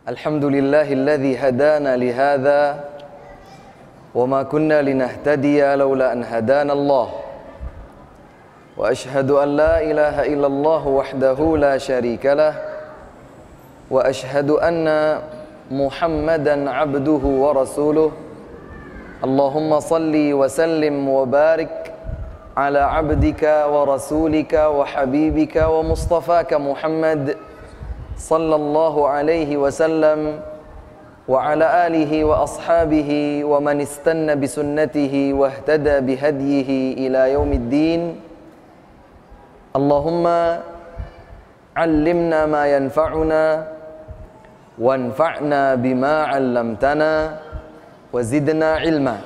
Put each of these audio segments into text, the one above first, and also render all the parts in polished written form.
Alhamdulillahilladzi hadana lihadza wa ma kunna linahtadiya laula an hadana Allah. Wa ashhadu an la ilaha illallah wahdahu la syarikalah wa ashhadu anna Muhammadan abduhu wa rasuluh. Allahumma salli wa sallim wa barik ala abdika wa rasulika wa habibika wa mustafaka Muhammad sallallahu alaihi wasallam wa ala alihi wa ashabihi wa man istanna bi sunnatihi wa ihtada bi hadyihi ila yaumiddin. Allahumma allimna ma yanfa'una wanfa'na bima 'allamtana wa zidna ilma.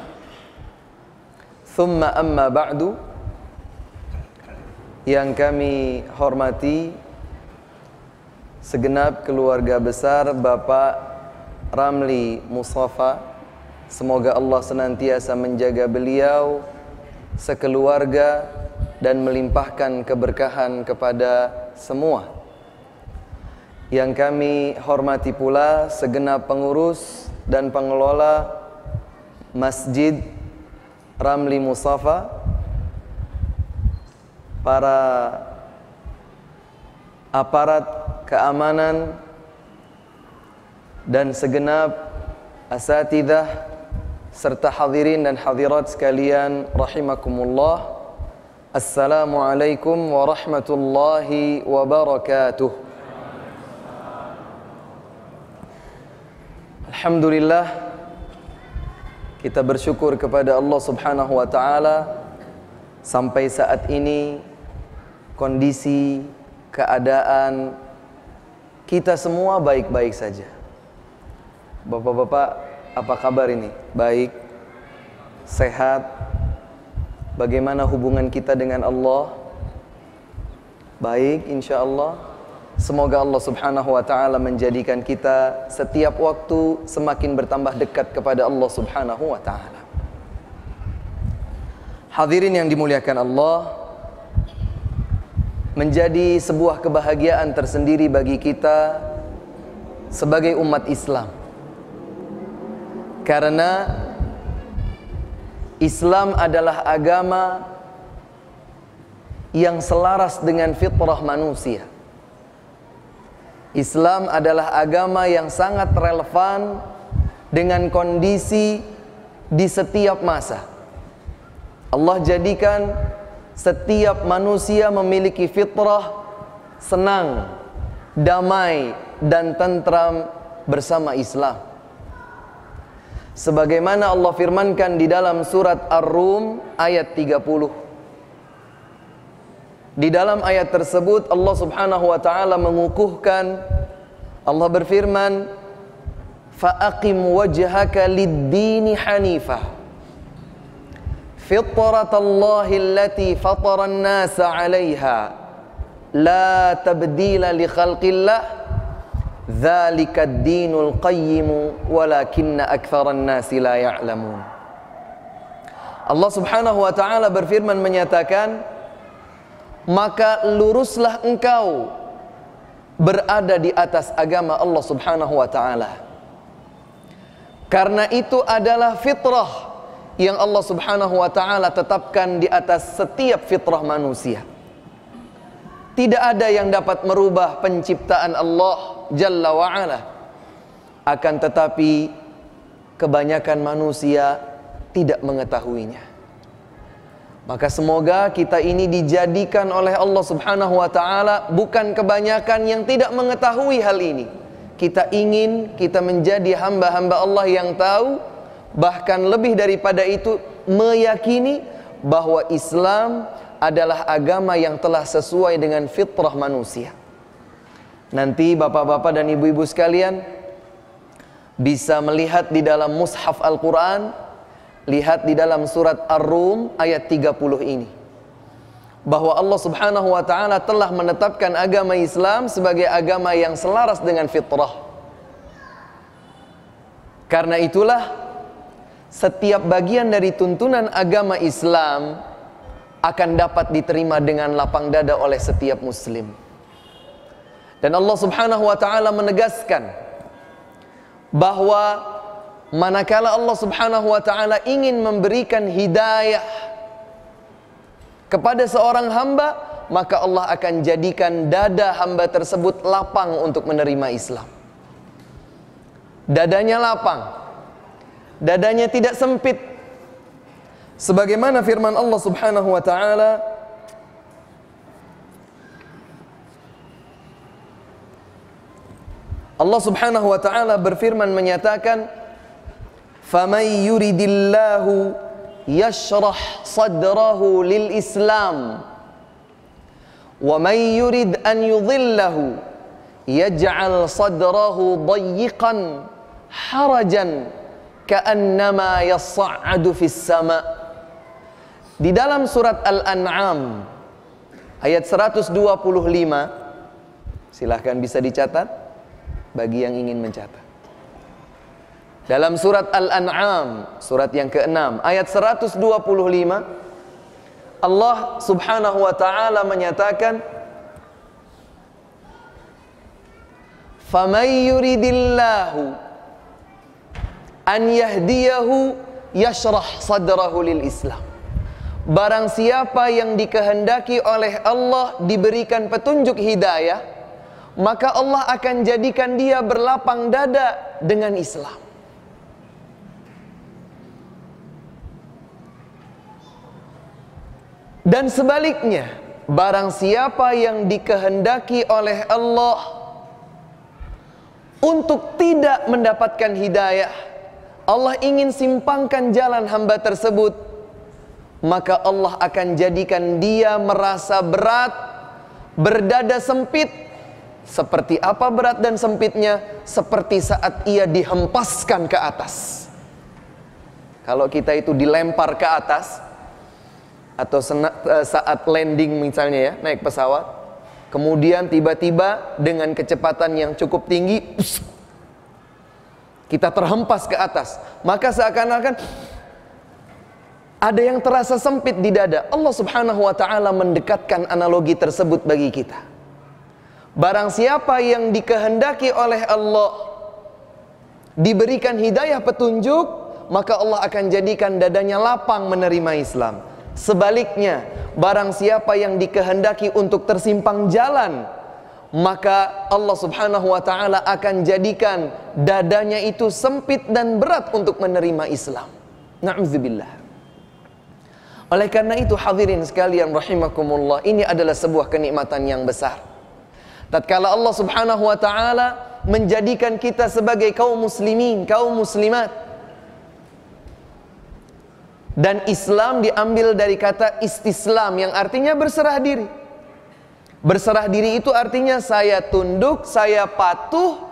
Thumma amma ba'du. Yang kami hormati segenap keluarga besar Bapak Ramli Mustafa, semoga Allah senantiasa menjaga beliau, sekeluarga, dan melimpahkan keberkahan kepada semua. Yang kami hormati pula segenap pengurus dan pengelola Masjid Ramli Mustafa, para aparat keamanan, dan segenap asatidzah serta hadirin dan hadirat sekalian rahimakumullah. Assalamualaikum warahmatullahi wabarakatuh. Alhamdulillah, kita bersyukur kepada Allah Subhanahu wa taala sampai saat ini kondisi, keadaan kita semua baik-baik saja. Bapak-bapak, apa kabar ini? Baik? Sehat? Bagaimana hubungan kita dengan Allah? Baik, insya Allah. Semoga Allah Subhanahu wa ta'ala menjadikan kita setiap waktu semakin bertambah dekat kepada Allah Subhanahu wa ta'ala. Hadirin yang dimuliakan Allah, menjadi sebuah kebahagiaan tersendiri bagi kita sebagai umat Islam, karena Islam adalah agama yang selaras dengan fitrah manusia. Islam adalah agama yang sangat relevan dengan kondisi di setiap masa. Allah jadikan setiap manusia memiliki fitrah senang, damai, dan tentram bersama Islam. Sebagaimana Allah firmankan di dalam surat Ar-Rum ayat 30. Di dalam ayat tersebut Allah Subhanahu wa taala mengukuhkan, Allah berfirman, "Fa'aqim wajhaka lid-dini hanifah fitratallahi allati fataran nasa 'alaiha la tabdila li khalqillah dzalika ad-dinul qayyim walakinna aktsaran nasi la ya'lamun." Allah Subhanahu wa taala berfirman menyatakan, maka luruslah engkau berada di atas agama Allah Subhanahu wa taala, karena itu adalah fitrah yang Allah Subhanahu wa ta'ala tetapkan di atas setiap fitrah manusia. Tidak ada yang dapat merubah penciptaan Allah Jalla wa'ala. Akan tetapi kebanyakan manusia tidak mengetahuinya. Maka semoga kita ini dijadikan oleh Allah Subhanahu wa ta'ala bukan kebanyakan yang tidak mengetahui hal ini. Kita ingin kita menjadi hamba-hamba Allah yang tahu, bahkan lebih daripada itu meyakini bahwa Islam adalah agama yang telah sesuai dengan fitrah manusia. Nanti bapak-bapak dan ibu-ibu sekalian bisa melihat di dalam mushaf Al-Quran, lihat di dalam surat Ar-Rum ayat 30 ini, bahwa Allah Subhanahu wa ta'ala telah menetapkan agama Islam sebagai agama yang selaras dengan fitrah. Karena itulah setiap bagian dari tuntunan agama Islam akan dapat diterima dengan lapang dada oleh setiap muslim. Dan Allah Subhanahu wa ta'ala menegaskan bahwa manakala Allah Subhanahu wa taala ingin memberikan hidayah kepada seorang hamba, maka Allah akan jadikan dada hamba tersebut lapang untuk menerima Islam. Dadanya lapang, dadanya tidak sempit. Sebagaimana firman Allah Subhanahu wa taala, Allah Subhanahu wa taala berfirman menyatakan, "Faman yuridillahu yashrah sadrahu lil Islam, wa man yurid an yudhillahu yaj'al sadrahu dayyiqan harajan ka'annama yas'adu fis sama." Di dalam surat Al-An'am ayat 125, silahkan bisa dicatat bagi yang ingin mencatat. Dalam surat Al-An'am, surat yang ke-6, ayat 125, Allah Subhanahu wa taala menyatakan, "Faman yuridillahu an yahdiyahu yashrah sadrahu lil Islam." Barang siapa yang dikehendaki oleh Allah diberikan petunjuk hidayah, maka Allah akan jadikan dia berlapang dada dengan Islam. Dan sebaliknya, barang siapa yang dikehendaki oleh Allah untuk tidak mendapatkan hidayah, Allah ingin simpangkan jalan hamba tersebut, maka Allah akan jadikan dia merasa berat, berdada sempit. Seperti apa berat dan sempitnya? Seperti saat ia dihempaskan ke atas. Kalau kita itu dilempar ke atas, atau saat landing misalnya ya, naik pesawat, kemudian tiba-tiba dengan kecepatan yang cukup tinggi, kita terhempas ke atas, maka seakan-akan ada yang terasa sempit di dada. Allah Subhanahu wa taala mendekatkan analogi tersebut bagi kita. Barang siapa yang dikehendaki oleh Allah diberikan hidayah petunjuk, maka Allah akan jadikan dadanya lapang menerima Islam. Sebaliknya, barang siapa yang dikehendaki untuk tersimpang jalan, maka Allah Subhanahu wa taala akan jadikan dadanya itu sempit dan berat untuk menerima Islam. Na'udzubillah. Oleh karena itu hadirin sekalian rahimakumullah, ini adalah sebuah kenikmatan yang besar. Tatkala Allah Subhanahu wa taala menjadikan kita sebagai kaum muslimin, kaum muslimat. Dan Islam diambil dari kata istislam yang artinya berserah diri. Berserah diri itu artinya saya tunduk, saya patuh,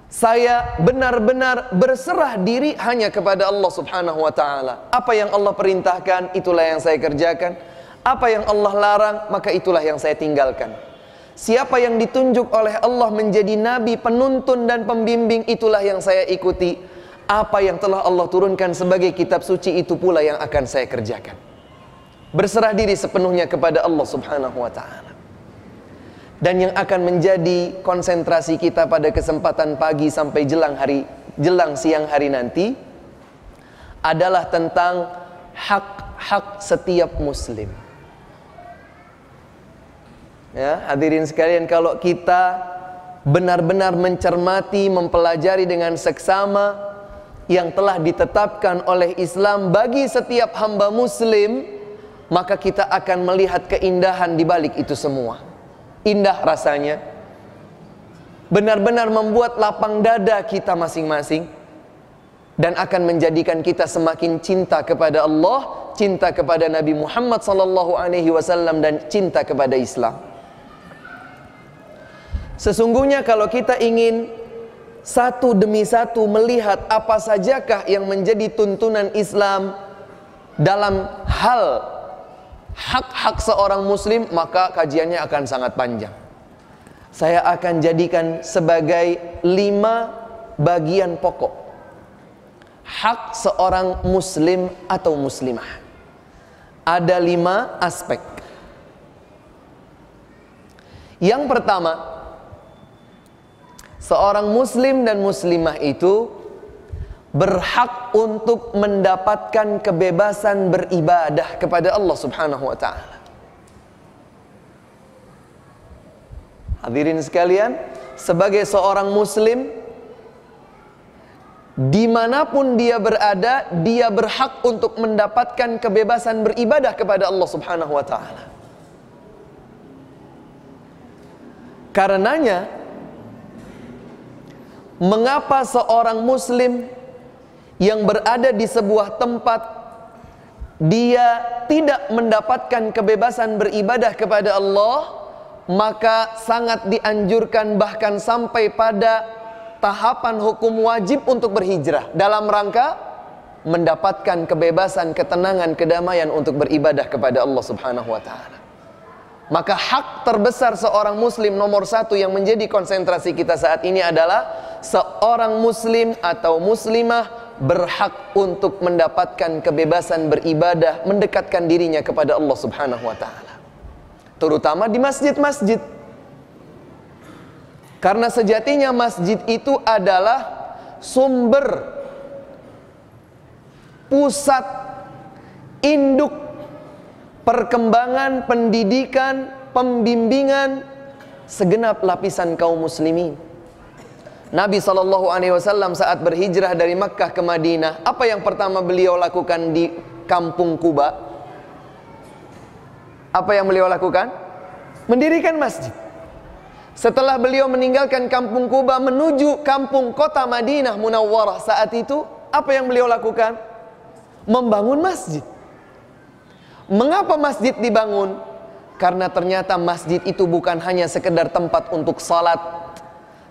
saya benar-benar berserah diri hanya kepada Allah Subhanahu wa taala. Apa yang Allah perintahkan, itulah yang saya kerjakan. Apa yang Allah larang, maka itulah yang saya tinggalkan. Siapa yang ditunjuk oleh Allah menjadi nabi, penuntun dan pembimbing, itulah yang saya ikuti. Apa yang telah Allah turunkan sebagai kitab suci, itu pula yang akan saya kerjakan. Berserah diri sepenuhnya kepada Allah Subhanahu wa ta'ala. Dan yang akan menjadi konsentrasi kita pada kesempatan pagi sampai jelang siang hari nanti adalah tentang hak-hak setiap muslim. Ya, hadirin sekalian, kalau kita benar-benar mencermati, mempelajari dengan seksama yang telah ditetapkan oleh Islam bagi setiap hamba muslim, maka kita akan melihat keindahan di balik itu semua. Indah rasanya, benar-benar membuat lapang dada kita masing-masing, dan akan menjadikan kita semakin cinta kepada Allah, cinta kepada Nabi Muhammad SAW, dan cinta kepada Islam. Sesungguhnya kalau kita ingin satu demi satu melihat apa sajakah yang menjadi tuntunan Islam dalam hal hak-hak seorang muslim, maka kajiannya akan sangat panjang. Saya akan jadikan sebagai 5 bagian pokok hak seorang muslim atau muslimah. Ada 5 aspek. Yang pertama, seorang muslim dan muslimah itu berhak untuk mendapatkan kebebasan beribadah kepada Allah Subhanahu wa ta'ala. Hadirin sekalian, sebagai seorang muslim, dimanapun dia berada, dia berhak untuk mendapatkan kebebasan beribadah kepada Allah Subhanahu wa ta'ala. Karenanya, mengapa seorang muslim yang berada di sebuah tempat dia tidak mendapatkan kebebasan beribadah kepada Allah, maka sangat dianjurkan bahkan sampai pada tahapan hukum wajib untuk berhijrah dalam rangka mendapatkan kebebasan, ketenangan, kedamaian untuk beribadah kepada Allah Subhanahu wa ta'ala. Maka hak terbesar seorang muslim nomor satu yang menjadi konsentrasi kita saat ini adalah seorang muslim atau muslimah berhak untuk mendapatkan kebebasan beribadah, mendekatkan dirinya kepada Allah Subhanahu wa ta'ala, terutama di masjid-masjid. Karena sejatinya masjid itu adalah sumber, pusat, induk perkembangan, pendidikan, pembimbingan segenap lapisan kaum muslimin. Nabi SAW saat berhijrah dari Makkah ke Madinah, apa yang pertama beliau lakukan di kampung Quba? Apa yang beliau lakukan? Mendirikan masjid. Setelah beliau meninggalkan kampung Quba menuju kampung kota Madinah Munawwarah saat itu, apa yang beliau lakukan? Membangun masjid. Mengapa masjid dibangun? Karena ternyata masjid itu bukan hanya sekedar tempat untuk salat,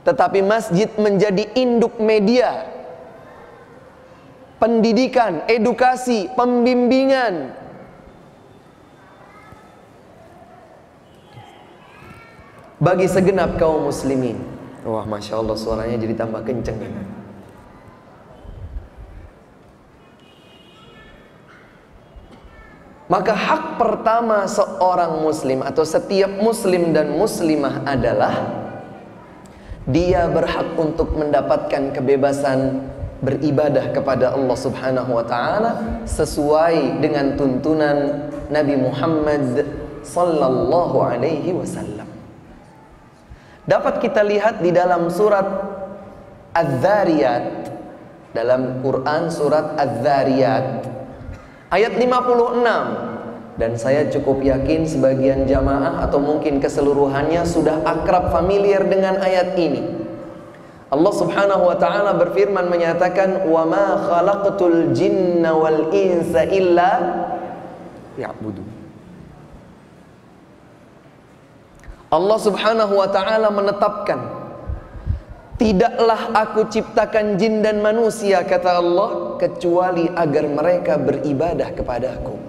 tetapi masjid menjadi induk media pendidikan, edukasi, pembimbingan bagi segenap kaum muslimin. Wah, Masya Allah, suaranya jadi tambah kenceng ini. Maka hak pertama seorang muslim atau setiap muslim dan muslimah adalah dia berhak untuk mendapatkan kebebasan beribadah kepada Allah Subhanahu wa ta'ala sesuai dengan tuntunan Nabi Muhammad sallallahu alaihi wasallam. Dapat kita lihat di dalam surat Az-Zariyat, dalam Quran surat Az-Zariyat ayat 56, dan saya cukup yakin sebagian jamaah atau mungkin keseluruhannya sudah akrab familiar dengan ayat ini. Allah Subhanahu wa ta'ala berfirman menyatakan, "Wa ma khalaqtul jinna wal insa illa ya'budun." Allah Subhanahu wa ta'ala menetapkan, tidaklah aku ciptakan jin dan manusia, kata Allah, kecuali agar mereka beribadah kepadaku.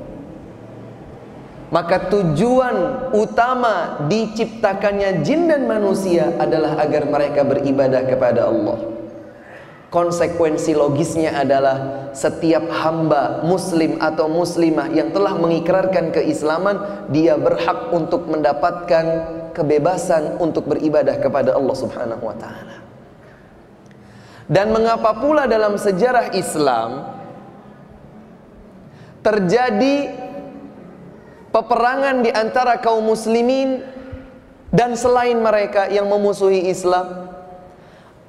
Maka tujuan utama diciptakannya jin dan manusia adalah agar mereka beribadah kepada Allah. Konsekuensi logisnya adalah setiap hamba muslim atau muslimah yang telah mengikrarkan keislaman, dia berhak untuk mendapatkan kebebasan untuk beribadah kepada Allah Subhanahu wa ta'ala. Dan mengapa pula dalam sejarah Islam terjadi peperangan di antara kaum muslimin dan selain mereka yang memusuhi Islam,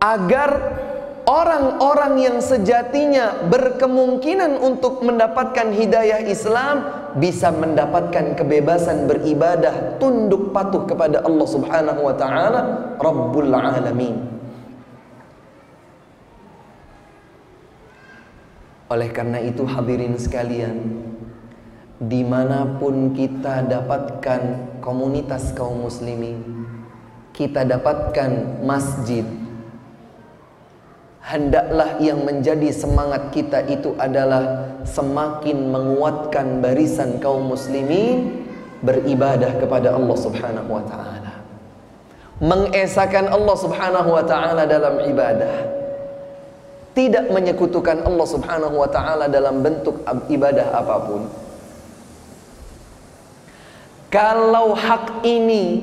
agar orang-orang yang sejatinya berkemungkinan untuk mendapatkan hidayah Islam bisa mendapatkan kebebasan beribadah, tunduk patuh kepada Allah Subhanahu wa ta'ala Rabbul Alamin. Oleh karena itu hadirin sekalian, dimanapun kita dapatkan komunitas kaum muslimin, kita dapatkan masjid, hendaklah yang menjadi semangat kita itu adalah semakin menguatkan barisan kaum muslimin beribadah kepada Allah Subhanahu wa ta'ala, mengesahkan Allah Subhanahu wa ta'ala dalam ibadah, tidak menyekutukan Allah Subhanahu wa ta'ala dalam bentuk ibadah apapun. Kalau hak ini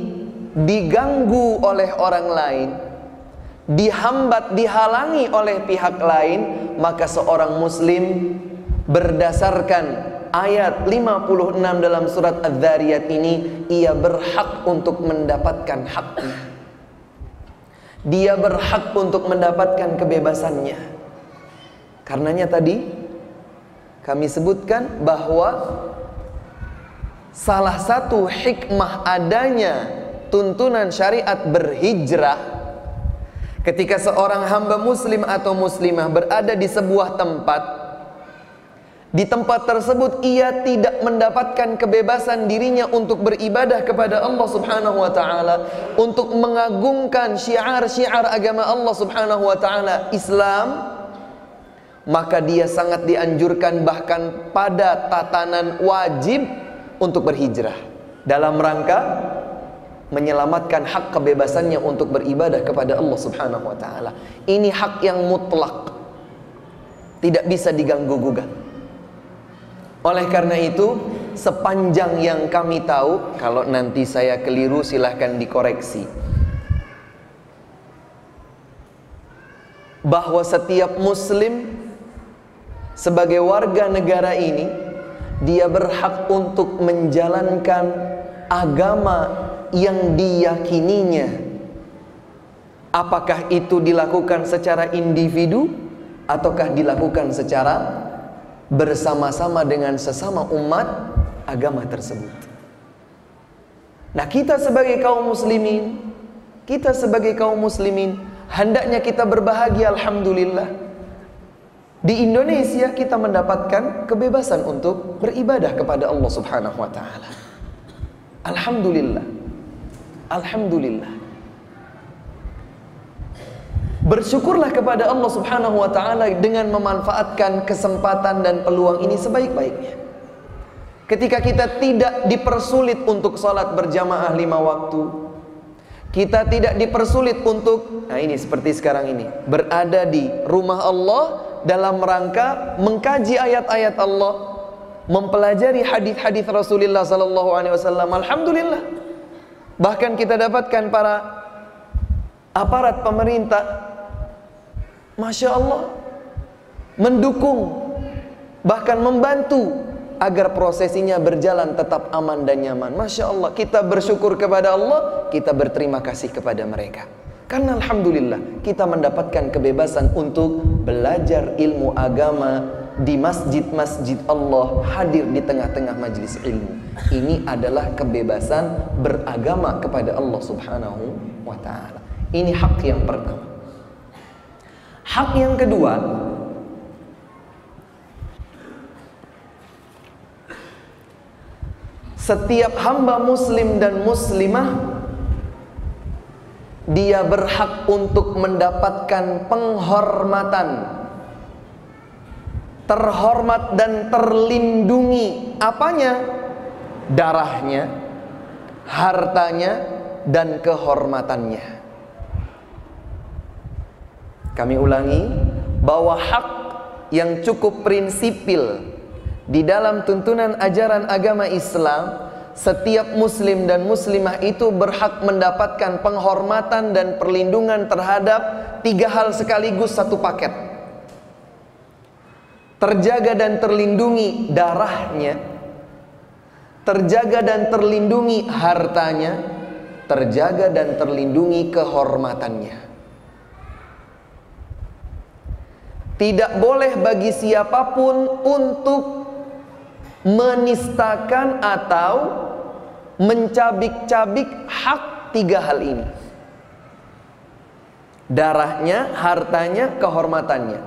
diganggu oleh orang lain, dihambat, dihalangi oleh pihak lain, maka seorang muslim berdasarkan ayat 56 dalam surat Adz-Dzariyat ini, ia berhak untuk mendapatkan haknya. Dia berhak untuk mendapatkan kebebasannya. Karenanya tadi kami sebutkan bahwa salah satu hikmah adanya tuntunan syariat berhijrah, ketika seorang hamba muslim atau muslimah berada di sebuah tempat, di tempat tersebut ia tidak mendapatkan kebebasan dirinya untuk beribadah kepada Allah Subhanahu wa taala, untuk mengagungkan syiar-syiar agama Allah Subhanahu wa taala, Islam, maka dia sangat dianjurkan, bahkan pada tatanan wajib, untuk berhijrah dalam rangka menyelamatkan hak kebebasannya untuk beribadah kepada Allah Subhanahu wa taala. Ini hak yang mutlak, tidak bisa diganggu-gugat. Oleh karena itu, sepanjang yang kami tahu, kalau nanti saya keliru silahkan dikoreksi, bahwa setiap muslim sebagai warga negara ini, dia berhak untuk menjalankan agama yang diyakininya. Apakah itu dilakukan secara individu ataukah dilakukan secara bersama-sama dengan sesama umat agama tersebut. Nah, kita sebagai kaum muslimin, hendaknya kita berbahagia, alhamdulillah. Di Indonesia kita mendapatkan kebebasan untuk beribadah kepada Allah Subhanahu wa taala. Alhamdulillah. Alhamdulillah. Bersyukurlah kepada Allah Subhanahu wa taala dengan memanfaatkan kesempatan dan peluang ini sebaik-baiknya. Ketika kita tidak dipersulit untuk salat berjamaah 5 waktu, kita tidak dipersulit untuk, nah ini seperti sekarang ini, berada di rumah Allah dalam rangka mengkaji ayat-ayat Allah, mempelajari hadis-hadis Rasulullah sallallahu alaihi wasallam. Alhamdulillah. Bahkan kita dapatkan para aparat pemerintah, Masya Allah, mendukung, bahkan membantu agar prosesinya berjalan tetap aman dan nyaman. Masya Allah, kita bersyukur kepada Allah, kita berterima kasih kepada mereka. Karena alhamdulillah kita mendapatkan kebebasan untuk belajar ilmu agama di masjid-masjid Allah, hadir di tengah-tengah majlis ilmu. Ini adalah kebebasan beragama kepada Allah Subhanahu wa ta'ala. Ini hak yang pertama. Hak yang kedua, setiap hamba muslim dan muslimah, dia berhak untuk mendapatkan penghormatan, terhormat dan terlindungi. Apanya? Darahnya, hartanya, dan kehormatannya. Kami ulangi, bahwa hak yang cukup prinsipil di dalam tuntunan ajaran agama Islam, setiap muslim dan muslimah itu berhak mendapatkan penghormatan dan perlindungan terhadap 3 hal sekaligus satu paket. Terjaga dan terlindungi darahnya, terjaga dan terlindungi hartanya, terjaga dan terlindungi kehormatannya. Tidak boleh bagi siapapun untuk menistakan atau mencabik-cabik hak 3 hal ini: darahnya, hartanya, kehormatannya.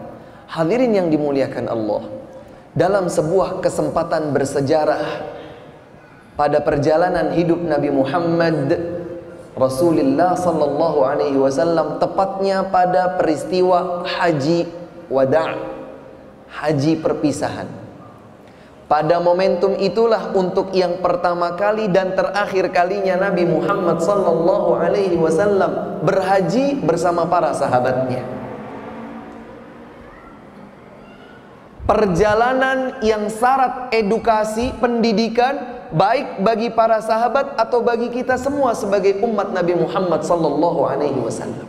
Hadirin yang dimuliakan Allah, dalam sebuah kesempatan bersejarah pada perjalanan hidup Nabi Muhammad Rasulullah sallallahu alaihi wasallam, tepatnya pada peristiwa haji wada', haji perpisahan. Pada momentum itulah untuk yang pertama kali dan terakhir kalinya Nabi Muhammad sallallahu alaihi wasallam berhaji bersama para sahabatnya. Perjalanan yang syarat edukasi, pendidikan, baik bagi para sahabat atau bagi kita semua sebagai umat Nabi Muhammad sallallahu alaihi wasallam.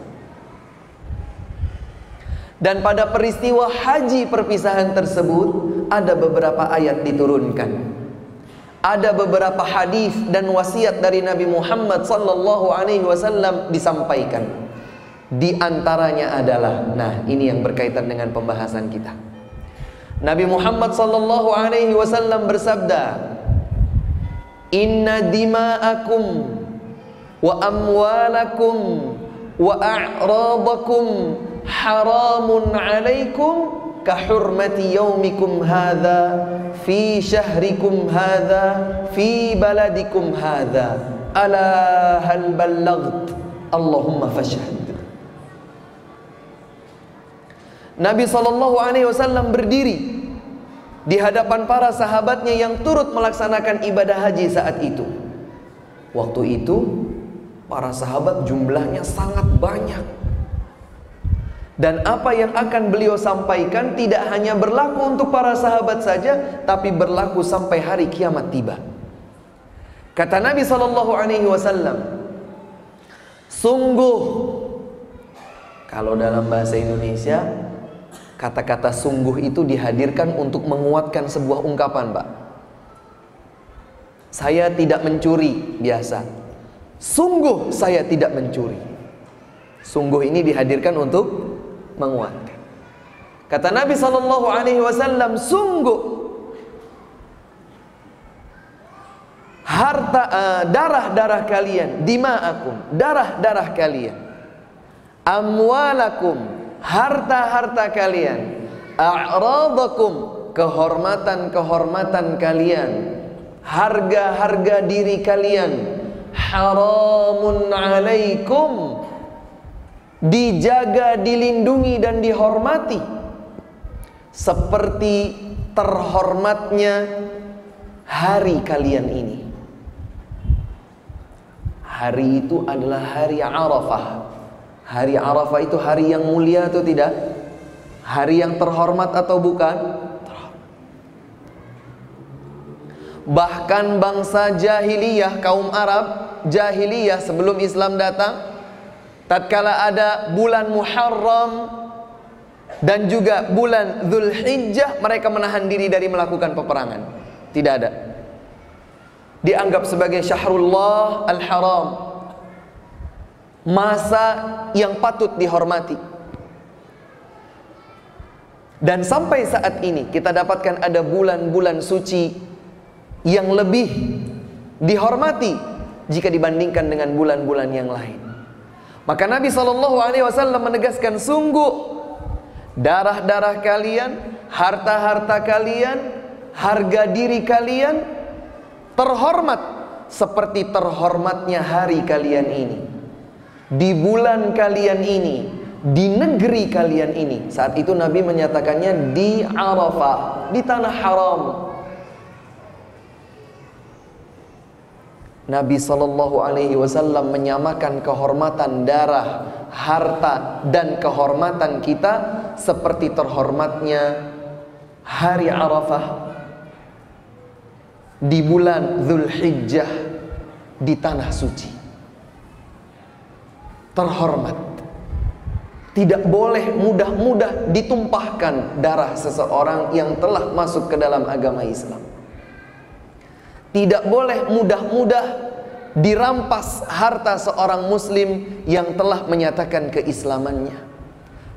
Dan pada peristiwa haji perpisahan tersebut ada beberapa ayat diturunkan. Ada beberapa hadis dan wasiat dari Nabi Muhammad sallallahu alaihi wasallam disampaikan. Di antaranya adalah, nah ini yang berkaitan dengan pembahasan kita. Nabi Muhammad sallallahu alaihi wasallam bersabda, "Inna dima'akum wa amwalakum wa a'radakum haramun 'alaikum ka hurmati yaumikum hadza fi syahrikum hadza fi baladikum hadza ala hal ballaght Allahumma fashhad." Nabi SAW berdiri di hadapan para sahabatnya yang turut melaksanakan ibadah haji saat itu. Waktu itu para sahabat jumlahnya sangat banyak. Dan apa yang akan beliau sampaikan tidak hanya berlaku untuk para sahabat saja, tapi berlaku sampai hari kiamat tiba. Kata Nabi SAW, sungguh, kalau dalam bahasa Indonesia, kata-kata sungguh itu dihadirkan untuk menguatkan sebuah ungkapan, Pak. Saya tidak mencuri, biasa. Sungguh saya tidak mencuri. Sungguh ini dihadirkan untuk menguatkan. Kata Nabi SAW, sungguh harta darah-darah kalian, dima'akum, darah-darah kalian, amwalakum, harta-harta kalian, a'radakum, kehormatan-kehormatan kalian, harga-harga diri kalian, haramun 'alaikum, dijaga, dilindungi dan dihormati seperti terhormatnya hari kalian ini. Hari itu adalah hari Arafah. Hari Arafah itu hari yang mulia atau tidak? Hari yang terhormat atau bukan? Bahkan bangsa jahiliyah, kaum Arab jahiliyah sebelum Islam datang, tatkala ada bulan Muharram dan juga bulan Dzulhijjah, mereka menahan diri dari melakukan peperangan. Tidak ada. Dianggap sebagai syahrullah al-haram, masa yang patut dihormati. Dan sampai saat ini kita dapatkan ada bulan-bulan suci yang lebih dihormati jika dibandingkan dengan bulan-bulan yang lain. Maka Nabi SAW menegaskan, sungguh darah-darah kalian, harta-harta kalian, harga diri kalian terhormat seperti terhormatnya hari kalian ini, di bulan kalian ini, di negeri kalian ini. Saat itu Nabi menyatakannya di Arafah, di tanah haram. Nabi SAW menyamakan kehormatan darah, harta dan kehormatan kita seperti terhormatnya hari Arafah di bulan Dzulhijjah di tanah suci. Terhormat. Tidak boleh mudah-mudah ditumpahkan darah seseorang yang telah masuk ke dalam agama Islam. Tidak boleh mudah-mudah dirampas harta seorang muslim yang telah menyatakan keislamannya.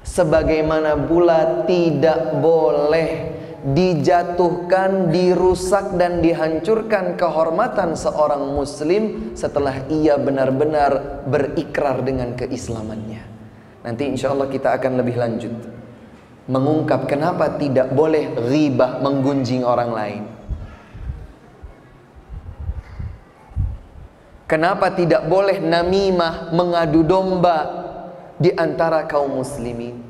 Sebagaimana pula tidak boleh dijatuhkan, dirusak dan dihancurkan kehormatan seorang muslim setelah ia benar-benar berikrar dengan keislamannya. Nanti insya Allah kita akan lebih lanjut mengungkap kenapa tidak boleh ghibah, menggunjing orang lain. Kenapa tidak boleh namimah, mengadu domba di antara kaum muslimin?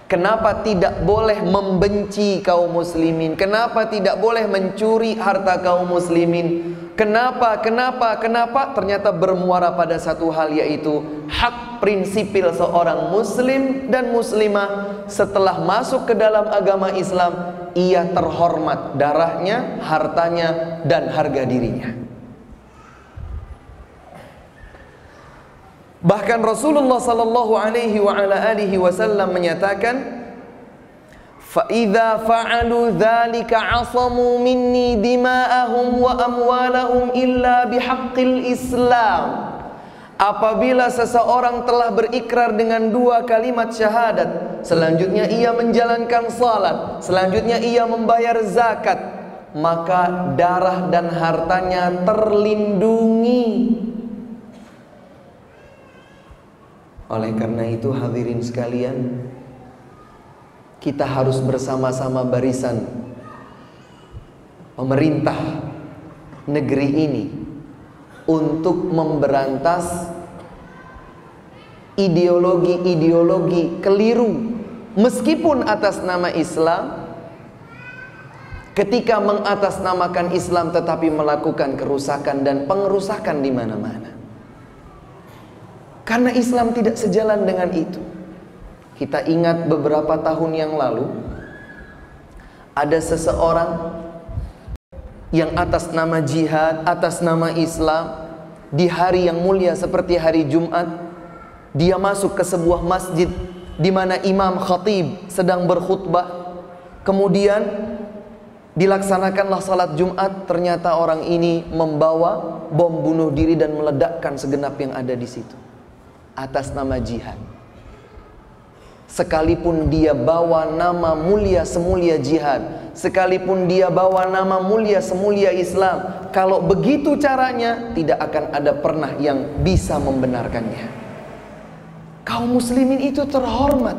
Kenapa tidak boleh membenci kaum muslimin? Kenapa tidak boleh mencuri harta kaum muslimin? Kenapa? Ternyata bermuara pada satu hal, yaitu hak prinsipil seorang muslim dan muslimah setelah masuk ke dalam agama Islam, ia terhormat darahnya, hartanya, dan harga dirinya. Bahkan Rasulullah sallallahu alaihi wa ala alihi wasallam menyatakan, فَإِذَا فَعَلُوا ذَلِكَ عَصَمُوا مِنِّي دِمَاءَهُمْ وَأَمْوَالَهُمْ إِلَّا بِحَقِّ الْإِسْلَامِ. Apabila seseorang telah berikrar dengan 2 kalimat syahadat, selanjutnya ia menjalankan salat, selanjutnya ia membayar zakat, maka darah dan hartanya terlindungi. Oleh karena itu hadirin sekalian, kita harus bersama-sama barisan pemerintah negeri ini untuk memberantas ideologi-ideologi keliru meskipun atas nama Islam, ketika mengatasnamakan Islam tetapi melakukan kerusakan dan pengerusakan di mana-mana. Karena Islam tidak sejalan dengan itu. Kita ingat beberapa tahun yang lalu ada seseorang yang atas nama jihad, atas nama Islam, di hari yang mulia seperti hari Jumat, dia masuk ke sebuah masjid di mana imam khatib sedang berkhutbah. Kemudian dilaksanakanlah salat Jumat. Ternyata orang ini membawa bom bunuh diri dan meledakkan segenap yang ada di situ atas nama jihad. Sekalipun dia bawa nama mulia semulia jihad, sekalipun dia bawa nama mulia semulia Islam, kalau begitu caranya, tidak akan ada pernah yang bisa membenarkannya. Kaum muslimin itu terhormat,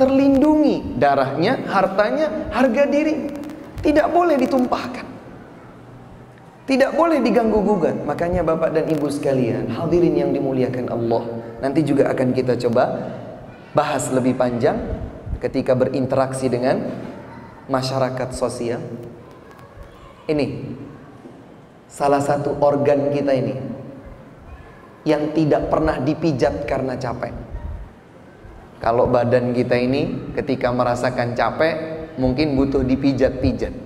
terlindungi, darahnya, hartanya, harga diri tidak boleh ditumpahkan, tidak boleh diganggu gugat. Makanya Bapak dan Ibu sekalian, hadirin yang dimuliakan Allah, nanti juga akan kita coba bahas lebih panjang ketika berinteraksi dengan masyarakat sosial. Ini salah satu organ kita ini yang tidak pernah dipijat karena capek. Kalau badan kita ini ketika merasakan capek mungkin butuh dipijat-pijat.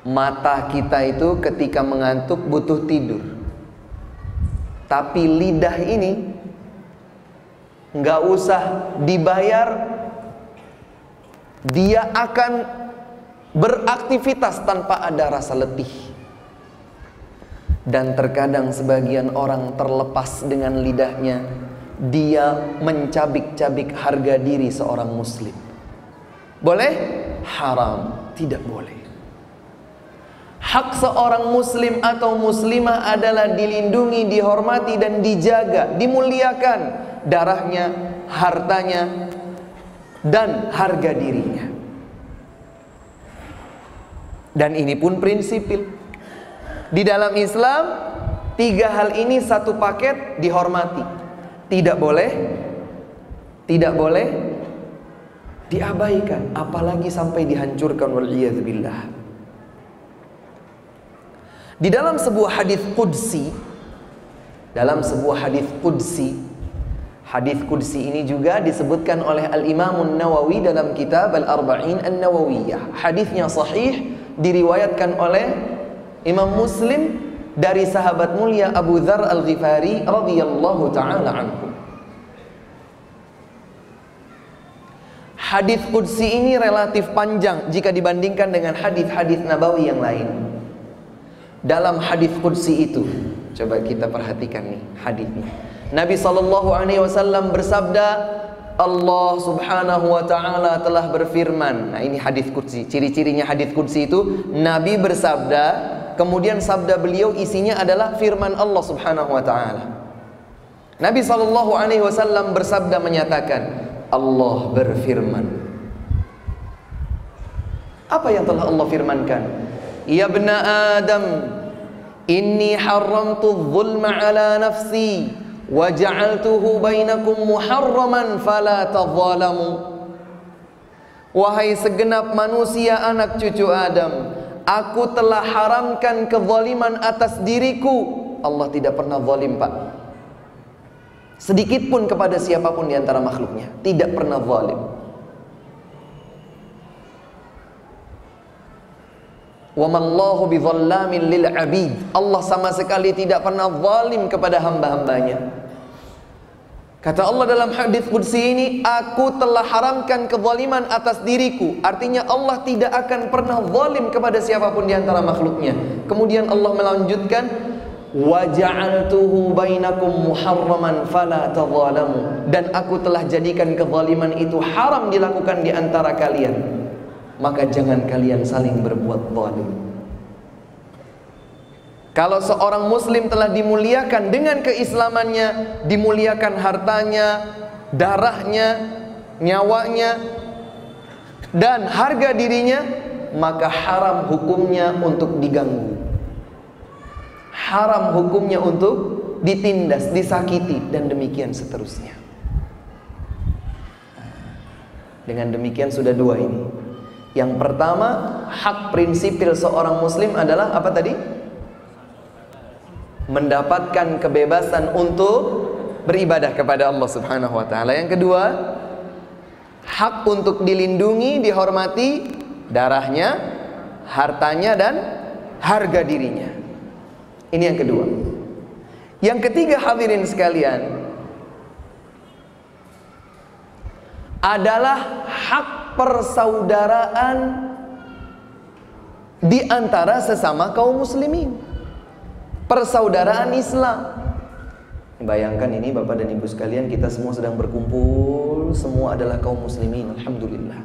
Mata kita itu ketika mengantuk butuh tidur. Tapi lidah ini nggak usah dibayar, dia akan beraktivitas tanpa ada rasa letih. Dan terkadang sebagian orang terlepas dengan lidahnya, dia mencabik-cabik harga diri seorang muslim. Boleh? Haram, tidak boleh. Hak seorang muslim atau muslimah adalah dilindungi, dihormati dan dijaga, dimuliakan darahnya, hartanya, dan harga dirinya. Dan ini pun prinsipil. Di dalam Islam, 3 hal ini satu paket dihormati. Tidak boleh diabaikan, apalagi sampai dihancurkan, wal'iyadzubillah. Di dalam sebuah hadis qudsi, hadis qudsi ini juga disebutkan oleh Al-Imam An-Nawawi dalam kitab Al-Arba'in An-Nawawiyah. Hadisnya sahih, diriwayatkan oleh Imam Muslim dari sahabat mulia Abu Dzar Al-Ghifari radhiyallahu taala anhu. Hadis qudsi ini relatif panjang jika dibandingkan dengan hadis-hadis nabawi yang lain. Dalam hadis qudsi itu, coba kita perhatikan nih hadisnya. Nabi SAW bersabda, Allah subhanahu wa ta'ala telah berfirman. Nah ini hadis qudsi. Ciri-cirinya hadis qudsi itu, Nabi bersabda, kemudian sabda beliau isinya adalah firman Allah subhanahu wa ta'ala. Nabi SAW bersabda menyatakan, Allah berfirman. Apa yang telah Allah firmankan? Ya bna Adam, inni haramtu dhulma ala nafsi wa ja'altuhu bainakum muharraman fala tadhalamu. Wahai segenap manusia anak cucu Adam, aku telah haramkan kezaliman atas diriku. Allah tidak pernah zalim, Pak. Sedikit pun kepada siapapun di antara makhluknya, tidak pernah zalim. Wa mallahu bidzallamin lil 'abid. Allah sama sekali tidak pernah zalim kepada hamba-hambanya. Kata Allah dalam hadis qudsi ini, aku telah haramkan kezaliman atas diriku. Artinya Allah tidak akan pernah zalim kepada siapapun di antara makhluknya. Kemudian Allah melanjutkan, wa ja'altuhu bainakum muharraman fala tadzalamu. Dan aku telah jadikan kezaliman itu haram dilakukan di antara kalian, maka jangan kalian saling berbuat zalim. Kalau seorang muslim telah dimuliakan dengan keislamannya, dimuliakan hartanya, darahnya, nyawanya, dan harga dirinya, maka haram hukumnya untuk diganggu. Haram hukumnya untuk ditindas, disakiti, dan demikian seterusnya. Dengan demikian sudah dua ini. Yang pertama, hak prinsipil seorang muslim adalah apa tadi? Mendapatkan kebebasan untuk beribadah kepada Allah Subhanahu wa taala. Yang kedua, hak untuk dilindungi, dihormati darahnya, hartanya, dan harga dirinya. Ini yang kedua. Yang ketiga, hadirin sekalian, adalah hak persaudaraan di antara sesama kaum muslimin. Persaudaraan Islam. Bayangkan ini Bapak dan Ibu sekalian, kita semua sedang berkumpul, semua adalah kaum muslimin, alhamdulillah.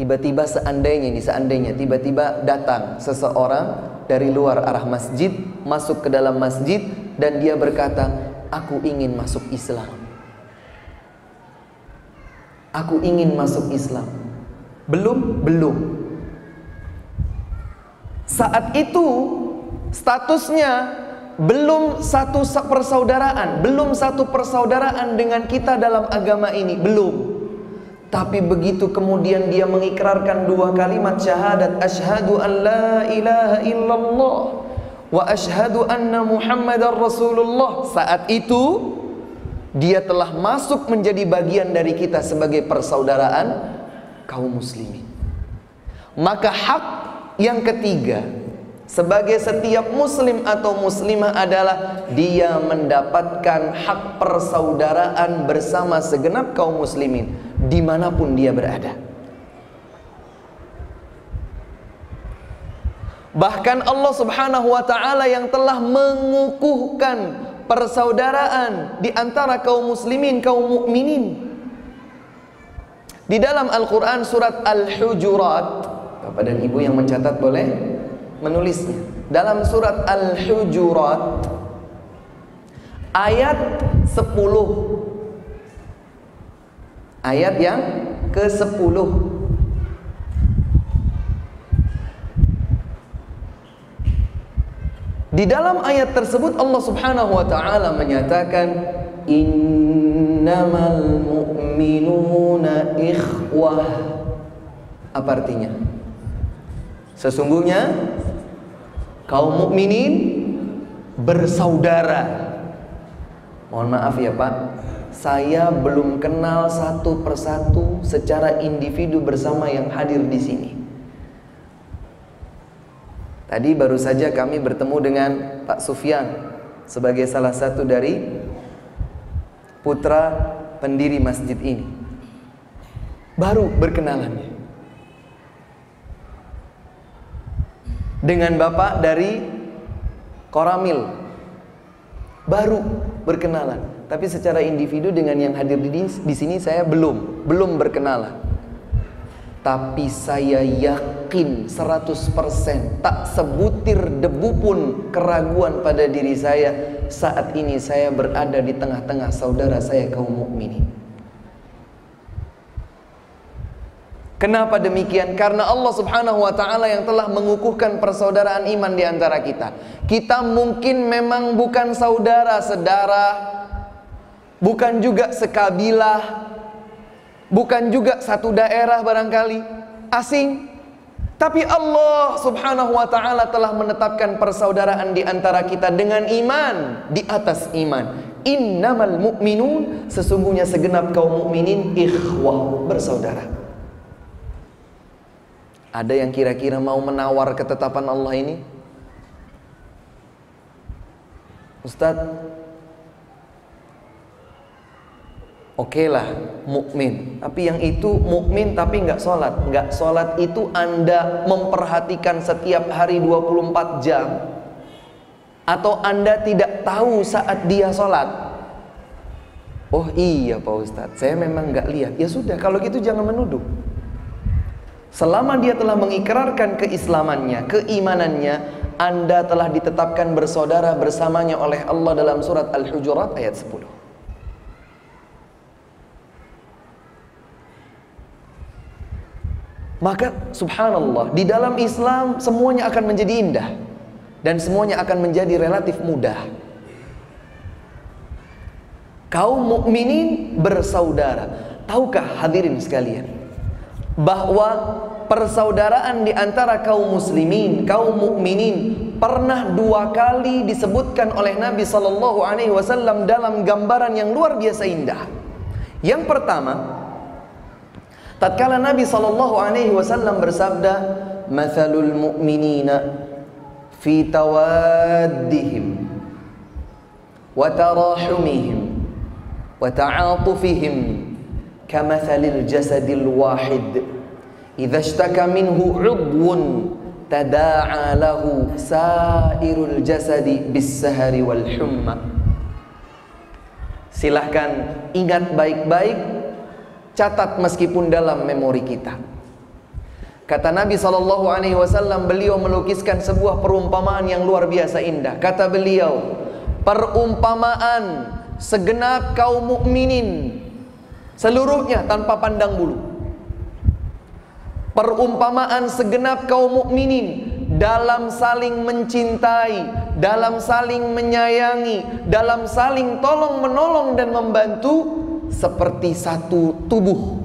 Tiba-tiba seandainya tiba-tiba datang seseorang dari luar arah masjid, masuk ke dalam masjid, dan dia berkata, aku ingin masuk Islam. Aku ingin masuk Islam. Belum. Saat itu statusnya belum satu persaudaraan dengan kita dalam agama ini, belum. Tapi begitu kemudian dia mengikrarkan dua kalimat syahadat, asyhadu an la ilaha illallah wa asyhadu anna muhammadar rasulullah, saat itu dia telah masuk menjadi bagian dari kita sebagai persaudaraan kaum muslimin. Maka hak yang ketiga sebagai setiap muslim atau muslimah adalah dia mendapatkan hak persaudaraan bersama segenap kaum muslimin dimanapun dia berada. Bahkan Allah Subhanahu wa ta'ala yang telah mengukuhkan persaudaraan di antara kaum muslimin, kaum mukminin, di dalam Al-Quran surat Al-Hujurat. Bapak dan Ibu yang mencatat boleh menulisnya. Dalam surat Al-Hujurat ayat 10, ayat yang ke-10, di dalam ayat tersebut Allah Subhanahu wa ta'ala menyatakan, innamal mu'minuna ikhwah. Apa artinya? Sesungguhnya kaum mukminin bersaudara. Mohon maaf ya Pak, saya belum kenal satu persatu secara individu bersama yang hadir di sini. Tadi baru saja kami bertemu dengan Pak Sufyan sebagai salah satu dari putra pendiri masjid ini. Baru berkenalannya. Dengan Bapak dari Koramil baru berkenalan. Tapi secara individu dengan yang hadir di sini saya belum berkenalan. Tapi saya yakin 100%, tak sebutir debu pun keraguan pada diri saya, saat ini saya berada di tengah-tengah saudara saya kaum mukminin. Kenapa demikian? Karena Allah Subhanahu wa ta'ala yang telah mengukuhkan persaudaraan iman di antara kita. Kita mungkin memang bukan saudara sedarah, bukan juga sekabilah, bukan juga satu daerah barangkali, asing. Tapi Allah Subhanahu wa ta'ala telah menetapkan persaudaraan di antara kita dengan iman di atas iman. Innamal mu'minun, sesungguhnya segenap kaum mukminin ikhwah, bersaudara. Ada yang kira-kira mau menawar ketetapan Allah ini? Ustadz, oke lah, mukmin. Tapi yang itu mukmin tapi nggak sholat. Nggak sholat itu Anda memperhatikan setiap hari 24 jam, atau Anda tidak tahu saat dia sholat? Oh iya Pak Ustadz, saya memang nggak lihat. Ya sudah, kalau gitu jangan menuduh. Selama dia telah mengikrarkan keislamannya, keimanannya, Anda telah ditetapkan bersaudara bersamanya oleh Allah dalam surat Al-Hujurat ayat 10. Maka subhanallah, di dalam Islam semuanya akan menjadi indah dan semuanya akan menjadi relatif mudah. Kaum mukminin bersaudara. Tahukah hadirin sekalian bahwa persaudaraan di antara kaum muslimin, kaum mukminin pernah 2 kali disebutkan oleh Nabi sallallahu alaihi wasallam dalam gambaran yang luar biasa indah. Yang pertama, tatkala Nabi sallallahu alaihi wasallam bersabda, "Matsalul mu'minina fi tawaddihim wa tarahumihim wa ta'atufihim kamatsalil jasadil wahid idza ishtaka minhu 'udwun tada'a lahu sairul jasadi bis-sahari wal humma." Silahkan ingat baik-baik, catat meskipun dalam memori kita. Kata Nabi SAW, beliau melukiskan sebuah perumpamaan yang luar biasa indah. Kata beliau, perumpamaan segenap kaum mukminin seluruhnya tanpa pandang bulu. Perumpamaan segenap kaum mukminin dalam saling mencintai, dalam saling menyayangi, dalam saling tolong menolong dan membantu, seperti satu tubuh,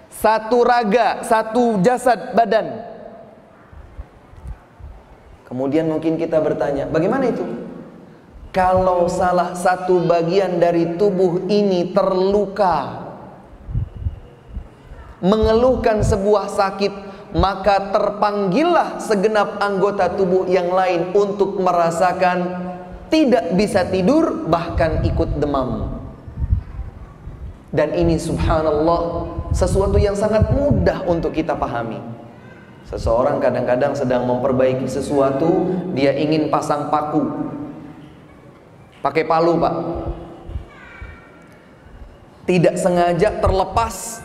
satu raga, satu jasad badan. Kemudian mungkin kita bertanya, bagaimana itu? Kalau salah satu bagian dari tubuh ini terluka, mengeluhkan sebuah sakit, maka terpanggillah segenap anggota tubuh yang lain untuk merasakan tidak bisa tidur, bahkan ikut demam. Dan ini subhanallah sesuatu yang sangat mudah untuk kita pahami. Seseorang kadang-kadang sedang memperbaiki sesuatu, dia ingin pasang paku, pakai palu Pak, tidak sengaja terlepas.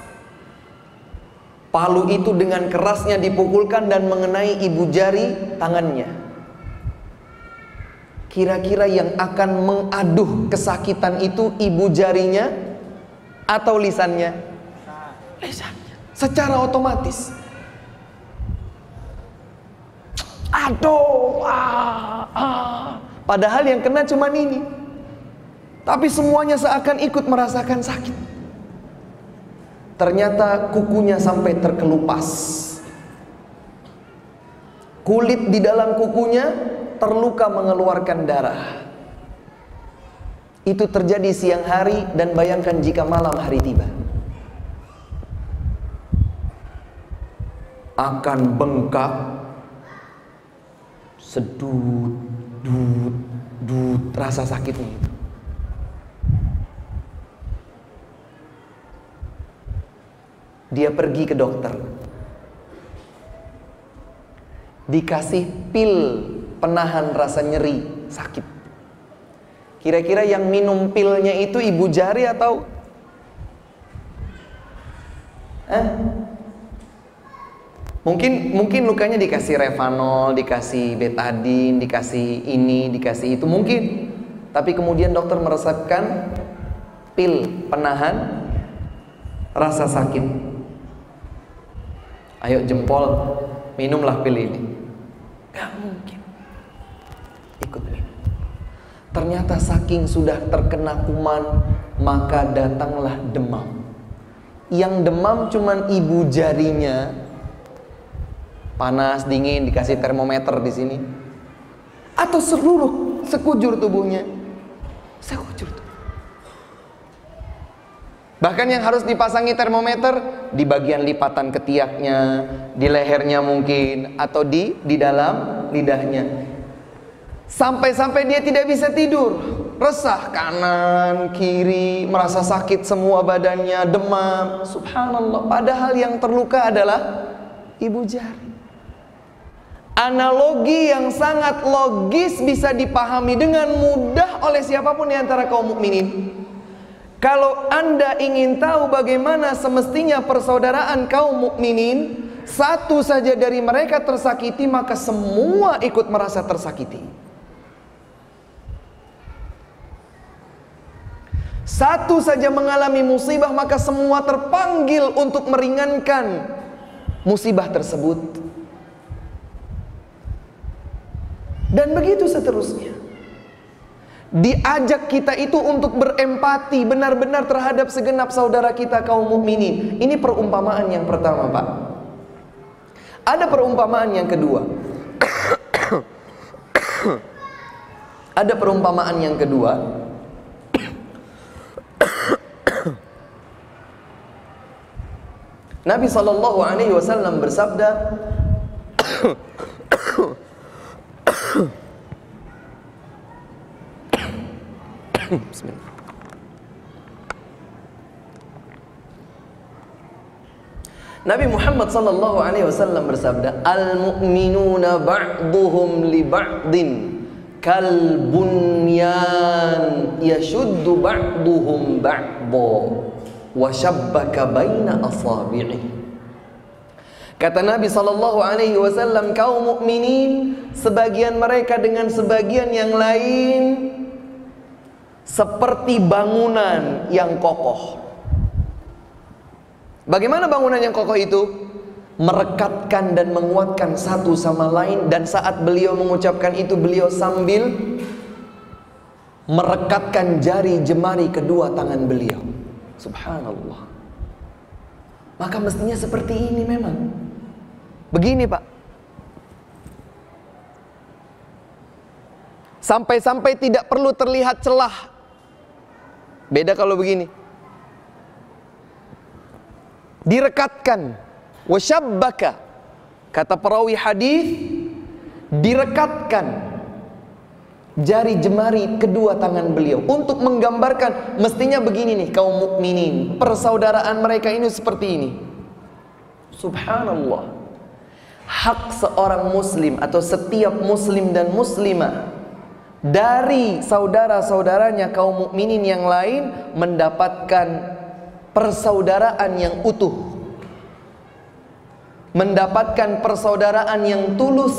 Palu itu dengan kerasnya dipukulkan dan mengenai ibu jari tangannya. Kira-kira yang akan mengaduh kesakitan itu ibu jarinya atau lisannya? Lisannya. Secara otomatis. Aduh, padahal yang kena cuma ini, tapi semuanya seakan ikut merasakan sakit. Ternyata kukunya sampai terkelupas, kulit di dalam kukunya terluka mengeluarkan darah. Itu terjadi siang hari, dan bayangkan jika malam hari tiba, akan bengkak, sedut, dut, rasa sakitnya itu. Dia pergi ke dokter, dikasih pil penahan rasa nyeri, sakit. Kira-kira yang minum pilnya itu ibu jari atau Mungkin lukanya dikasih Revanol, dikasih betadine, dikasih ini, dikasih itu mungkin. Tapi kemudian dokter meresepkan pil penahan rasa sakit. Ayo jempol, minumlah pil ini. Gak mungkin ikut minum. Ternyata saking sudah terkena kuman, maka datanglah demam. Yang demam cuman ibu jarinya, panas, dingin, dikasih termometer di sini, atau seluruh sekujur tubuhnya, sekujur tubuh. Bahkan yang harus dipasangi termometer di bagian lipatan ketiaknya, di lehernya mungkin, atau di dalam lidahnya. Sampai-sampai dia tidak bisa tidur, resah kanan, kiri, merasa sakit semua badannya, demam. Subhanallah, padahal yang terluka adalah ibu jari. Analogi yang sangat logis bisa dipahami dengan mudah oleh siapapun di antara kaum mukminin. Kalau Anda ingin tahu bagaimana semestinya persaudaraan kaum mukminin, satu saja dari mereka tersakiti, maka semua ikut merasa tersakiti. Satu saja mengalami musibah, maka semua terpanggil untuk meringankan musibah tersebut. Dan begitu seterusnya. Diajak kita itu untuk berempati benar-benar terhadap segenap saudara kita kaum mukminin. Ini perumpamaan yang pertama, Pak. Ada perumpamaan yang kedua. Ada perumpamaan yang kedua. Nabi SAW bersabda, Bismillah. Nabi Muhammad SAW bersabda, al-mu'minuna ba'duhum li ba'din kal bunyan yashuddu ba'duhum ba'dha wa shabbaka baina asabi'i. Kata Nabi SAW, kaum mukminin sebagian mereka dengan sebagian yang lain seperti bangunan yang kokoh. Bagaimana bangunan yang kokoh itu? Merekatkan dan menguatkan satu sama lain. Dan saat beliau mengucapkan itu, beliau sambil merekatkan jari jemari kedua tangan beliau. Subhanallah. Maka mestinya seperti ini memang. Begini, Pak. Sampai-sampai tidak perlu terlihat celah. Beda kalau begini. Direkatkan. Wasyabbaka. Kata perawi hadis, direkatkan jari jemari kedua tangan beliau untuk menggambarkan mestinya begini nih kaum mukminin, persaudaraan mereka ini seperti ini. Subhanallah. Hak seorang muslim atau setiap muslim dan muslimah dari saudara-saudaranya kaum mukminin yang lain mendapatkan persaudaraan yang utuh, mendapatkan persaudaraan yang tulus.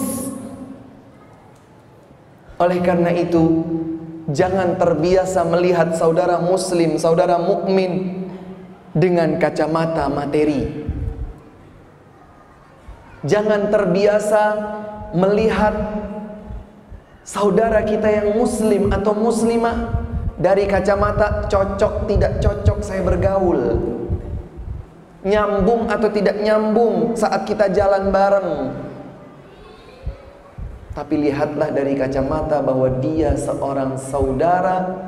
Oleh karena itu, jangan terbiasa melihat saudara muslim, saudara mukmin dengan kacamata materi. Jangan terbiasa melihat saudara kita yang muslim atau muslimah dari kacamata cocok tidak cocok saya bergaul, nyambung atau tidak nyambung saat kita jalan bareng. Tapi lihatlah dari kacamata bahwa dia seorang saudara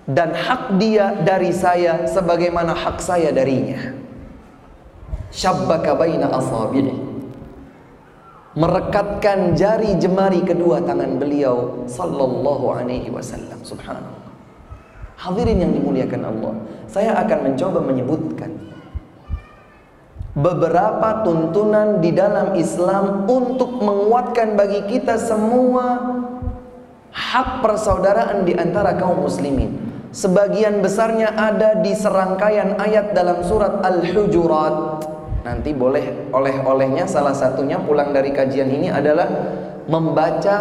dan hak dia dari saya sebagaimana hak saya darinya. Syabbaka baina asabi'i. Merekatkan jari jemari kedua tangan beliau sallallahu alaihi wasallam. Subhanallah. Hadirin yang dimuliakan Allah, saya akan mencoba menyebutkan beberapa tuntunan di dalam Islam untuk menguatkan bagi kita semua hak persaudaraan di antara kaum muslimin. Sebagian besarnya ada di serangkaian ayat dalam surat Al-Hujurat. Nanti boleh oleh-olehnya salah satunya pulang dari kajian ini adalah membaca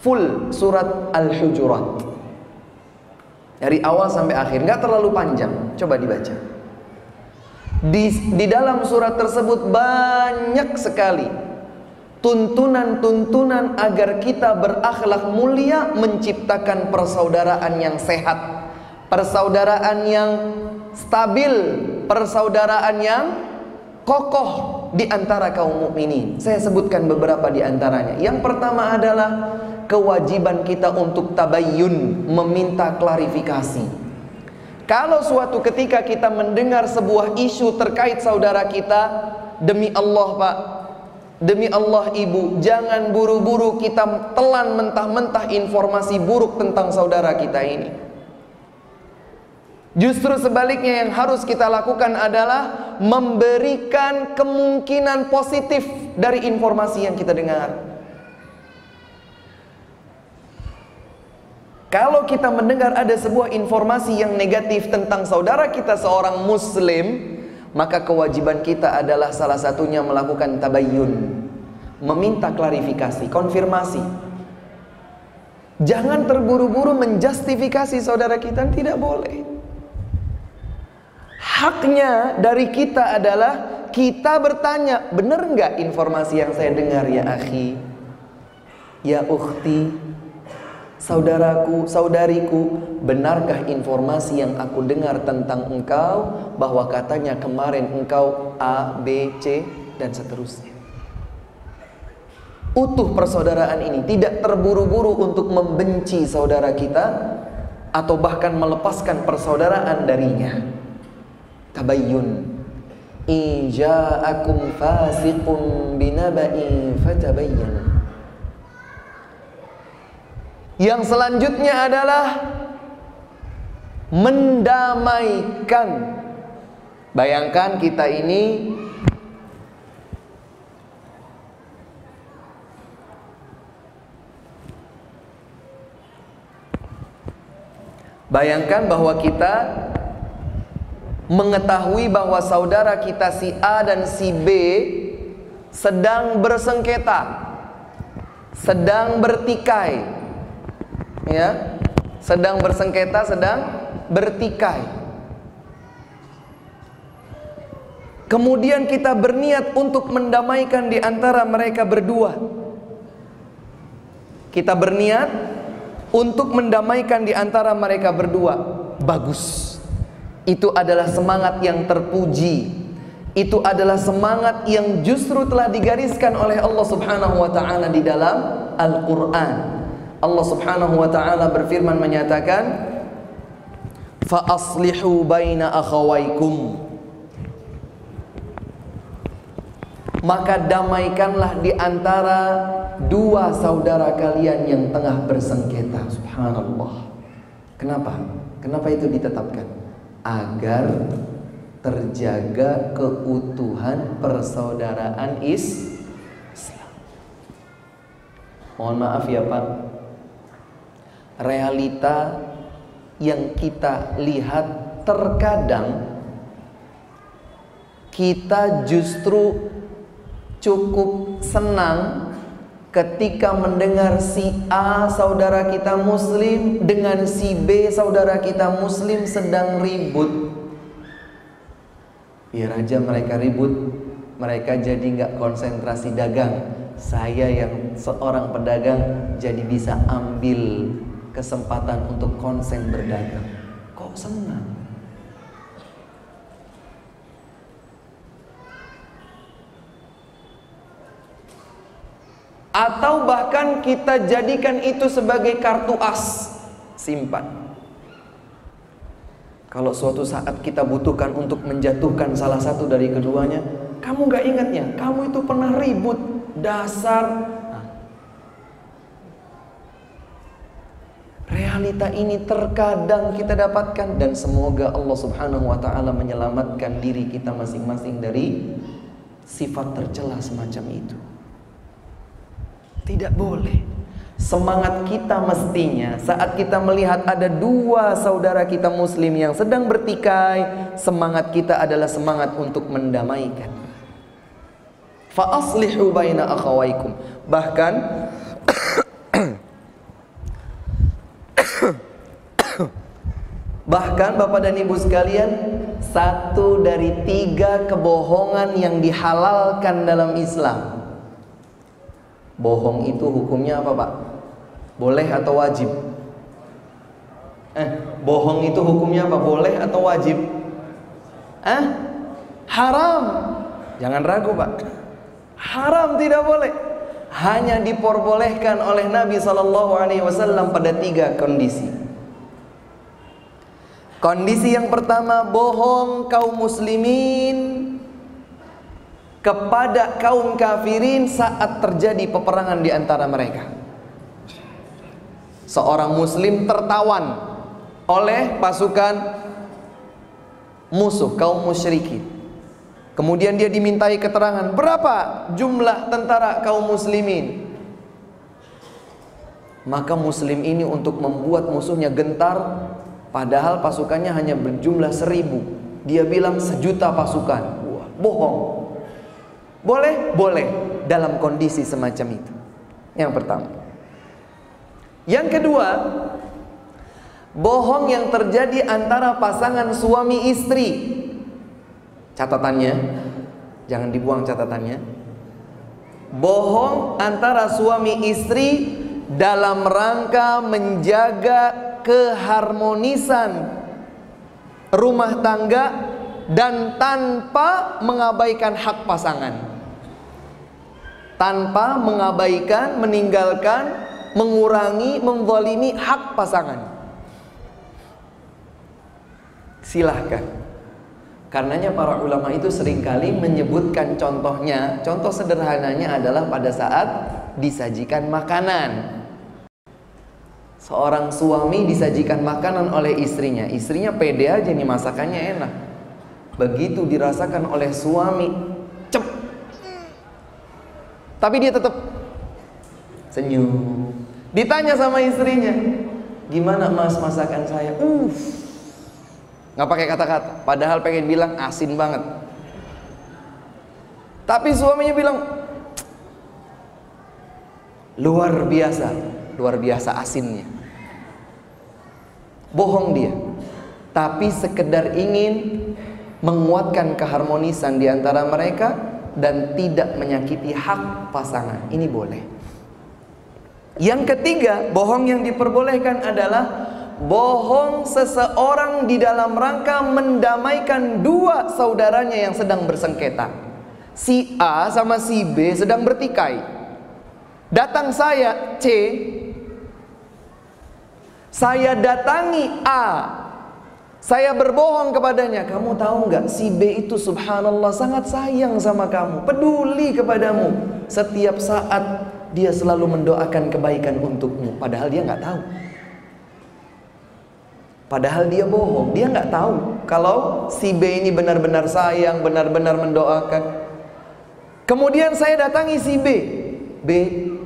full surat Al-Hujurat dari awal sampai akhir, nggak terlalu panjang, coba dibaca. Di dalam surat tersebut banyak sekali tuntunan-tuntunan agar kita berakhlak mulia, menciptakan persaudaraan yang sehat, persaudaraan yang stabil, persaudaraan yang kokoh di antara kaum mukminin. Saya sebutkan beberapa di antaranya. Yang pertama adalah kewajiban kita untuk tabayyun, meminta klarifikasi. Kalau suatu ketika kita mendengar sebuah isu terkait saudara kita, demi Allah Pak, demi Allah Ibu, jangan buru-buru kita telan mentah-mentah informasi buruk tentang saudara kita ini. Justru sebaliknya yang harus kita lakukan adalah memberikan kemungkinan positif dari informasi yang kita dengar. Kalau kita mendengar ada sebuah informasi yang negatif tentang saudara kita seorang muslim, maka kewajiban kita adalah salah satunya melakukan tabayyun, meminta klarifikasi, konfirmasi. Jangan terburu-buru menjustifikasi saudara kita, tidak boleh. Haknya dari kita adalah kita bertanya, benar nggak informasi yang saya dengar ya akhi, ya ukhti, saudaraku, saudariku, benarkah informasi yang aku dengar tentang engkau, bahwa katanya kemarin engkau A, B, C, dan seterusnya. Utuh persaudaraan ini, tidak terburu-buru untuk membenci saudara kita atau bahkan melepaskan persaudaraan darinya. Tabayyun, in ja'akum fasiqun binaba'in fatabayyanu. Yang selanjutnya adalah mendamaikan. Bayangkan kita ini bayangkan bahwa kita mengetahui bahwa saudara kita si A dan si B sedang bersengketa, sedang bertikai, ya, sedang bersengketa, sedang bertikai. Kemudian kita berniat untuk mendamaikan di antara mereka berdua. Kita berniat untuk mendamaikan di antara mereka berdua. Bagus. Itu adalah semangat yang terpuji. Itu adalah semangat yang justru telah digariskan oleh Allah Subhanahu wa taala di dalam Al-Qur'an. Allah Subhanahu wa taala berfirman menyatakan, fa aslihu baina akhawaykum, maka damaikanlah di antara dua saudara kalian yang tengah bersengketa. Subhanallah. Kenapa? Kenapa itu ditetapkan? Agar terjaga keutuhan persaudaraan Islam. Mohon maaf ya Pak, realita yang kita lihat terkadang kita justru cukup senang ketika mendengar si A saudara kita muslim dengan si B saudara kita muslim sedang ribut. Biar aja mereka ribut, mereka jadi nggak konsentrasi dagang. Saya yang seorang pedagang jadi bisa ambil kesempatan untuk konsen berdagang. Kok senang? Atau bahkan kita jadikan itu sebagai kartu as, simpan. Kalau suatu saat kita butuhkan untuk menjatuhkan salah satu dari keduanya, kamu gak ingatnya, kamu itu pernah ribut, dasar. Realita ini terkadang kita dapatkan, dan semoga Allah Subhanahu wa ta'ala menyelamatkan diri kita masing-masing dari sifat tercela semacam itu. Tidak boleh. Semangat kita mestinya saat kita melihat ada dua saudara kita muslim yang sedang bertikai, semangat kita adalah semangat untuk mendamaikan. Fa aslihu baina akhawaykum. Bahkan Bapak dan Ibu sekalian, satu dari 3 kebohongan yang dihalalkan dalam Islam. Bohong itu hukumnya apa Pak? Boleh atau wajib? Bohong itu hukumnya apa? Boleh atau wajib? Haram. Jangan ragu Pak. Haram, tidak boleh. Hanya diperbolehkan oleh Nabi SAW pada 3 kondisi. Kondisi yang pertama, bohong kaum muslimin kepada kaum kafirin saat terjadi peperangan di antara mereka. Seorang muslim tertawan oleh pasukan musuh kaum musyrikin. Kemudian dia dimintai keterangan, berapa jumlah tentara kaum muslimin? Maka muslim ini untuk membuat musuhnya gentar, padahal pasukannya hanya berjumlah 1000, dia bilang 1.000.000 pasukan. Wah, bohong. Boleh? Boleh dalam kondisi semacam itu. Yang pertama. Yang kedua, bohong yang terjadi antara pasangan suami istri. Catatannya, jangan dibuang catatannya. Bohong antara suami istri dalam rangka menjaga keharmonisan rumah tangga dan tanpa mengabaikan hak pasangan, tanpa mengabaikan, meninggalkan, mengurangi, menzalimi hak pasangan. Silahkan. Karenanya para ulama itu seringkali menyebutkan contohnya. Contoh sederhananya adalah pada saat disajikan makanan. Seorang suami disajikan makanan oleh istrinya. Istrinya pede aja nih, masakannya enak. Begitu dirasakan oleh suami, cep. Tapi dia tetap senyum. Ditanya sama istrinya, gimana mas masakan saya? Nggak pakai kata-kata. Padahal pengen bilang asin banget. Tapi suaminya bilang, luar biasa asinnya. Bohong dia. Tapi sekedar ingin menguatkan keharmonisan di antara mereka dan tidak menyakiti hak pasangan. Ini boleh. Yang ketiga, bohong yang diperbolehkan adalah bohong seseorang di dalam rangka mendamaikan dua saudaranya yang sedang bersengketa. Si A sama si B sedang bertikai. Datang saya C, saya datangi A, saya berbohong kepadanya. Kamu tahu nggak, si B itu subhanallah sangat sayang sama kamu, peduli kepadamu. Setiap saat dia selalu mendoakan kebaikan untukmu. Padahal dia nggak tahu. Padahal dia bohong. Dia nggak tahu kalau si B ini benar-benar sayang, benar-benar mendoakan. Kemudian saya datangi si B. B,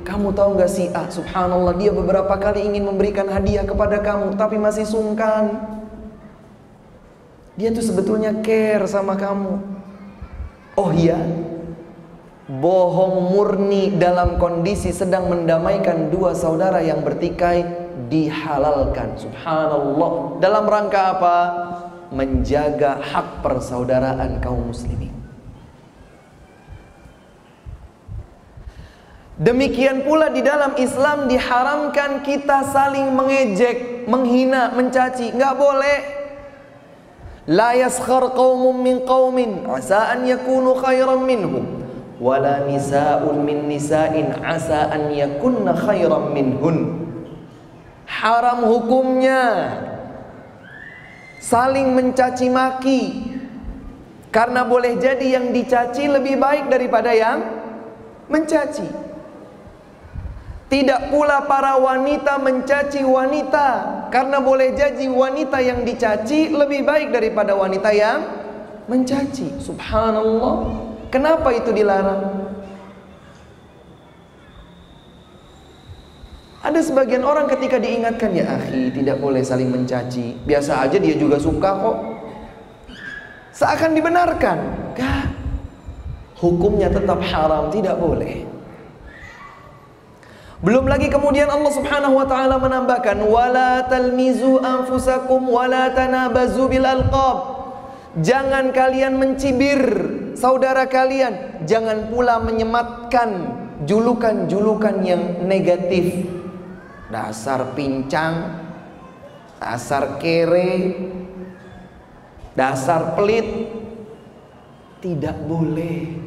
kamu tahu nggak si A, subhanallah dia beberapa kali ingin memberikan hadiah kepada kamu, tapi masih sungkan. Dia tuh sebetulnya care sama kamu. Oh iya, bohong murni dalam kondisi sedang mendamaikan dua saudara yang bertikai dihalalkan. Subhanallah. Dalam rangka apa? Menjaga hak persaudaraan kaum muslimin. Demikian pula di dalam Islam diharamkan kita saling mengejek, menghina, mencaci. Nggak boleh. La yaskhar qaumun min qaumin asa an yakunu khairan minhum wala nisa'un min nisa'in asa an yakunna khairan minhun. Haram hukumnya saling mencaci maki, karena boleh jadi yang dicaci lebih baik daripada yang mencaci. Tidak pula para wanita mencaci wanita, karena boleh jadi wanita yang dicaci lebih baik daripada wanita yang mencaci. Subhanallah. Kenapa itu dilarang? Ada sebagian orang ketika diingatkan, ya akhi, tidak boleh saling mencaci, biasa aja dia juga suka kok, seakan dibenarkan. Enggak. Hukumnya tetap haram, tidak boleh. Belum lagi kemudian Allah Subhanahu wa taala menambahkan, wala talmizu anfusakum wala tanabazu bil alqab. Jangan kalian mencibir saudara kalian, jangan pula menyematkan julukan-julukan yang negatif. Dasar pincang, dasar kere, dasar pelit. Tidak boleh.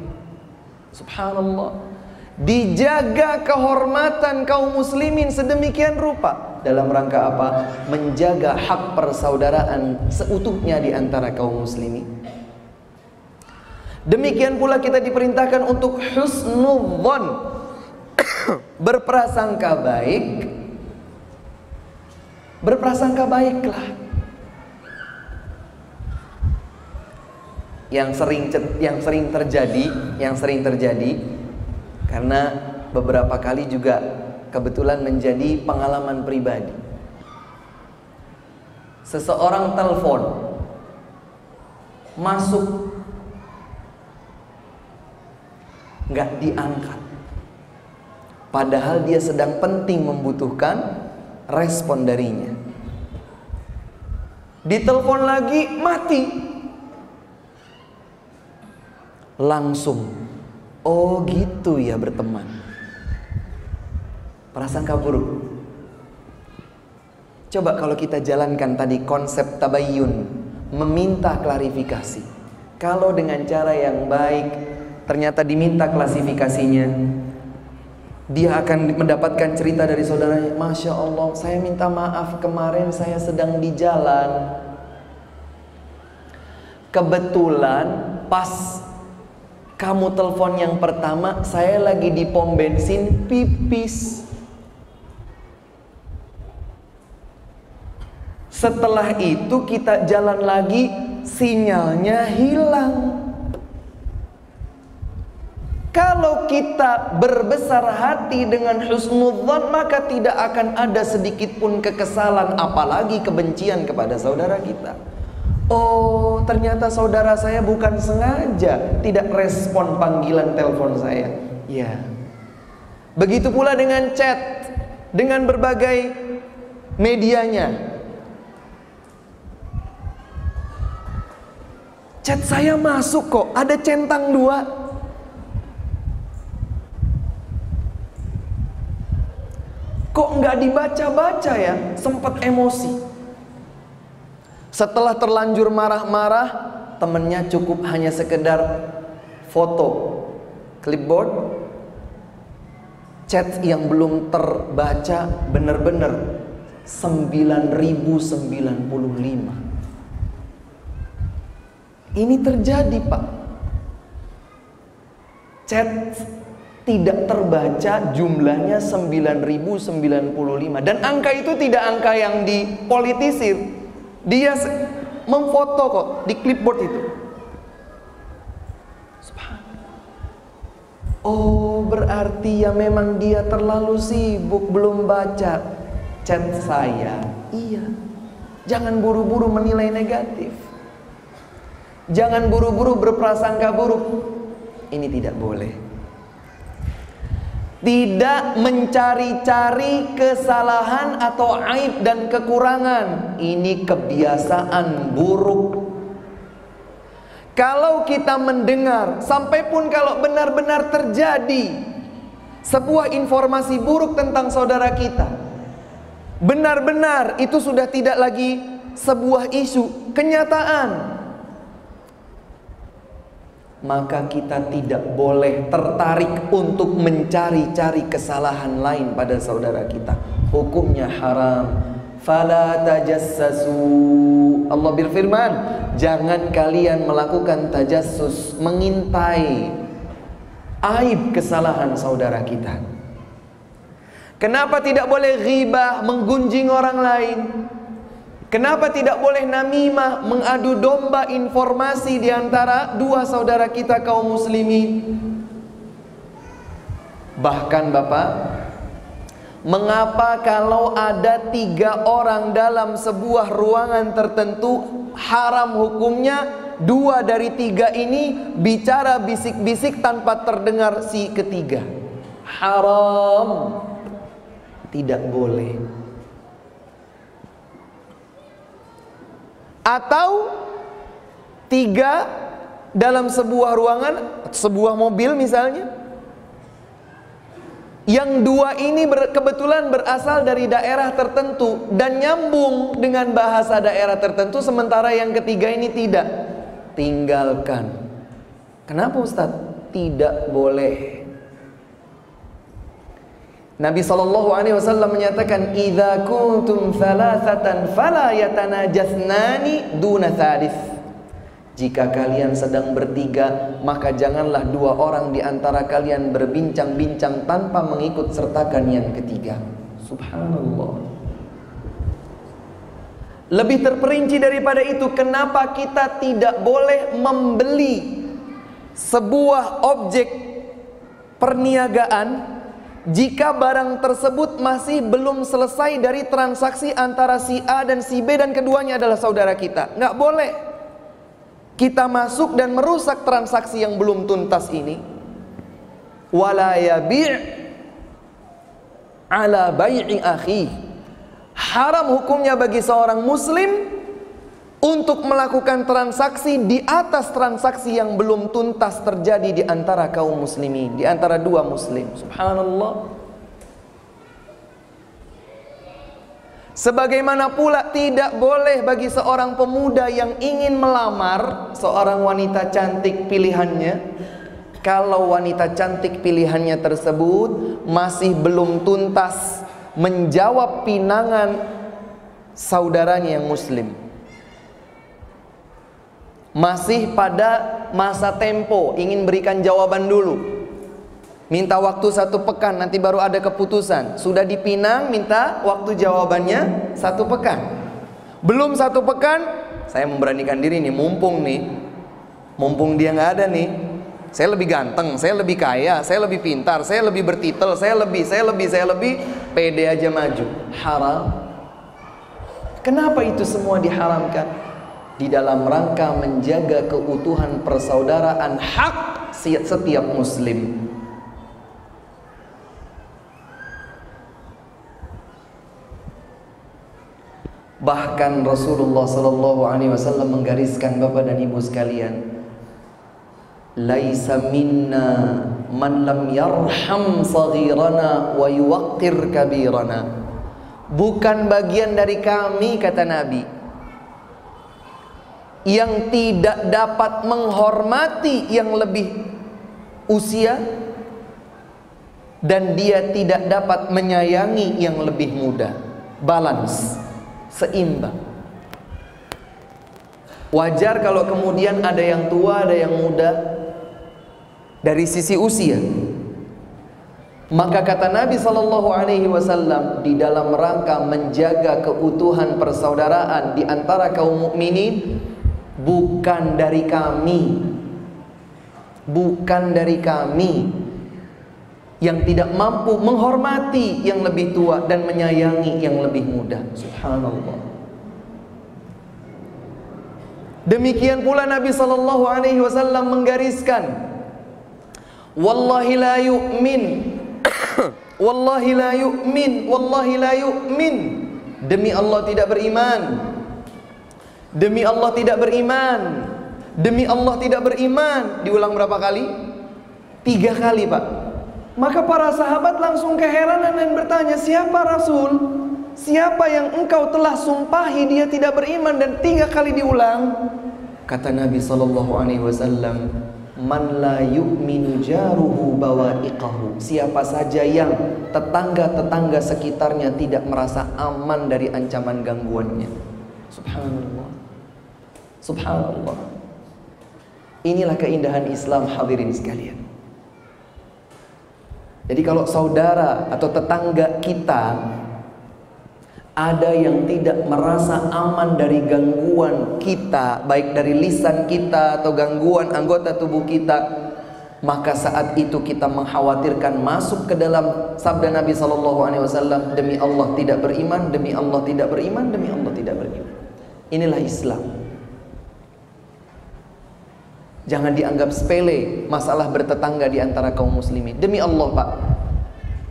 Subhanallah. Dijaga kehormatan kaum muslimin sedemikian rupa. Dalam rangka apa? Menjaga hak persaudaraan seutuhnya di antara kaum muslimin. Demikian pula kita diperintahkan untuk husnudzon, berprasangka baik. Berprasangka baiklah. Yang sering terjadi karena beberapa kali juga kebetulan menjadi pengalaman pribadi. Seseorang telepon, masuk, nggak diangkat, padahal dia sedang penting membutuhkan respon darinya. Ditelepon lagi, mati. Langsung, oh gitu ya berteman. Prasangka buruk. Coba kalau kita jalankan tadi konsep tabayyun, meminta klarifikasi. Kalau dengan cara yang baik, ternyata diminta klasifikasinya, dia akan mendapatkan cerita dari saudaranya. Masya Allah, saya minta maaf, kemarin saya sedang di jalan, kebetulan pas kamu telepon yang pertama, saya lagi di pom bensin pipis. Setelah itu kita jalan lagi, sinyalnya hilang. Kalau kita berbesar hati dengan husnudzon, maka tidak akan ada sedikit pun kekesalan, apalagi kebencian kepada saudara kita. Oh, ternyata saudara saya bukan sengaja tidak respon panggilan telepon saya. Ya. Begitu pula dengan chat, dengan berbagai medianya. Chat saya masuk kok, ada centang 2. Kok nggak dibaca-baca ya? Sempat emosi. Setelah terlanjur marah-marah, temennya cukup hanya sekedar foto clipboard, chat yang belum terbaca benar-benar 9095. Ini terjadi, Pak. Chat tidak terbaca jumlahnya 9095, dan angka itu tidak angka yang dipolitisir. Dia memfoto kok di clipboard itu. Oh, berarti ya memang dia terlalu sibuk belum baca chat saya. Iya. Jangan buru-buru menilai negatif. Jangan buru-buru berprasangka buruk. Ini tidak boleh. Tidak mencari-cari kesalahan atau aib dan kekurangan. Ini kebiasaan buruk. Kalau kita mendengar, sampai pun kalau benar-benar terjadi sebuah informasi buruk tentang saudara kita, benar-benar itu sudah tidak lagi sebuah isu, kenyataan, maka kita tidak boleh tertarik untuk mencari-cari kesalahan lain pada saudara kita. Hukumnya haram. Fala tajassasu. Allah berfirman, jangan kalian melakukan tajassus, mengintai aib kesalahan saudara kita. Kenapa tidak boleh ghibah, menggunjing orang lain? Kenapa tidak boleh namimah, mengadu domba informasi di antara dua saudara kita kaum muslimin? Bahkan Bapak, mengapa kalau ada 3 orang dalam sebuah ruangan tertentu, haram hukumnya 2 dari 3 ini bicara bisik-bisik tanpa terdengar si ketiga? Haram. Tidak boleh. Atau 3 dalam sebuah ruangan, sebuah mobil misalnya, yang 2 ini kebetulan berasal dari daerah tertentu dan nyambung dengan bahasa daerah tertentu, sementara yang ketiga ini tidak. Tinggalkan. Kenapa Ustadz? Tidak boleh. Nabi SAW menyatakan, "Idza kuntum thalathatan fala yatanajasnani duna thalith." Jika kalian sedang bertiga, maka janganlah dua orang di antara kalian berbincang-bincang tanpa mengikut sertakan yang ketiga. Subhanallah. Lebih terperinci daripada itu, kenapa kita tidak boleh membeli sebuah objek perniagaan jika barang tersebut masih belum selesai dari transaksi antara si A dan si B dan keduanya adalah saudara kita? Nggak boleh kita masuk dan merusak transaksi yang belum tuntas ini. Wala yabi' ala bai'i akhi. Haram hukumnya bagi seorang muslim untuk melakukan transaksi di atas transaksi yang belum tuntas terjadi di antara kaum muslimin, di antara dua muslim. Subhanallah. Sebagaimana pula tidak boleh bagi seorang pemuda yang ingin melamar seorang wanita cantik pilihannya, kalau wanita cantik pilihannya tersebut masih belum tuntas menjawab pinangan saudaranya yang muslim, masih pada masa tempo ingin berikan jawaban dulu, minta waktu 1 pekan nanti baru ada keputusan. Sudah dipinang, minta waktu jawabannya 1 pekan. Belum 1 pekan, saya memberanikan diri nih, mumpung dia nggak ada nih, saya lebih ganteng, saya lebih kaya, saya lebih pintar, saya lebih bertitel, saya lebih pede aja maju. Haram. Kenapa itu semua diharamkan? Di dalam rangka menjaga keutuhan persaudaraan hak setiap muslim. Bahkan Rasulullah SAW menggariskan, Bapak dan Ibu sekalian, laisa minna man lam yarham saghirana wa yuwaqqir kabirana. Bukan bagian dari kami, kata Nabi, yang tidak dapat menghormati yang lebih usia dan dia tidak dapat menyayangi yang lebih muda. Balance, seimbang. Wajar kalau kemudian ada yang tua, ada yang muda dari sisi usia. Maka kata Nabi SAW, di dalam rangka menjaga keutuhan persaudaraan di antara kaum mukminin, bukan dari kami yang tidak mampu menghormati yang lebih tua dan menyayangi yang lebih muda. Subhanallah. Demikian pula Nabi SAW menggariskan, wallahi la yu'min, wallahi la yu'min, wallahi la yu'min. Demi Allah tidak beriman, demi Allah tidak beriman, demi Allah tidak beriman. Diulang berapa kali? 3 kali, Pak. Maka para sahabat langsung keheranan dan bertanya, siapa Rasul? Siapa yang engkau telah sumpahi dia tidak beriman dan 3 kali diulang? Kata Nabi SAW, man la yu'minu jaruhu bawa'iqahu. Siapa saja yang tetangga-tetangga sekitarnya tidak merasa aman dari ancaman gangguannya. Subhanallah. Subhanallah. Inilah keindahan Islam, hadirin sekalian. Jadi kalau saudara atau tetangga kita ada yang tidak merasa aman dari gangguan kita, baik dari lisan kita atau gangguan anggota tubuh kita, maka saat itu kita mengkhawatirkan masuk ke dalam sabda Nabi SAW, demi Allah tidak beriman, demi Allah tidak beriman, demi Allah tidak beriman. Inilah Islam. Jangan dianggap sepele masalah bertetangga di antara kaum muslimin. Demi Allah, Pak,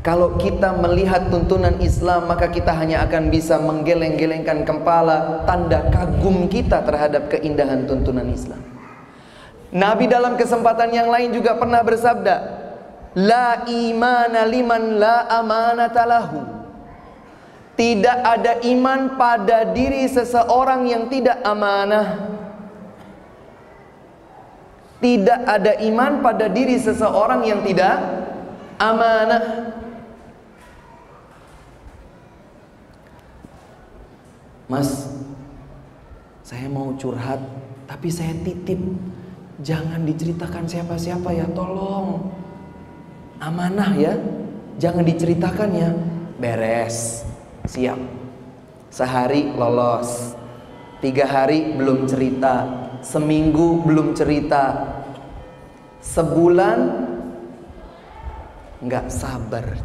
kalau kita melihat tuntunan Islam, maka kita hanya akan bisa menggeleng-gelengkan kepala, tanda kagum kita terhadap keindahan tuntunan Islam. Nabi dalam kesempatan yang lain juga pernah bersabda, la imana liman la amanata lahu. Tidak ada iman pada diri seseorang yang tidak amanah. Tidak ada iman pada diri seseorang yang tidak amanah. Mas, saya mau curhat, tapi saya titip, jangan diceritakan siapa-siapa ya, tolong. Amanah ya, jangan diceritakan ya. Beres, siap. Sehari lolos, 3 hari belum cerita, seminggu belum cerita, sebulan nggak sabar.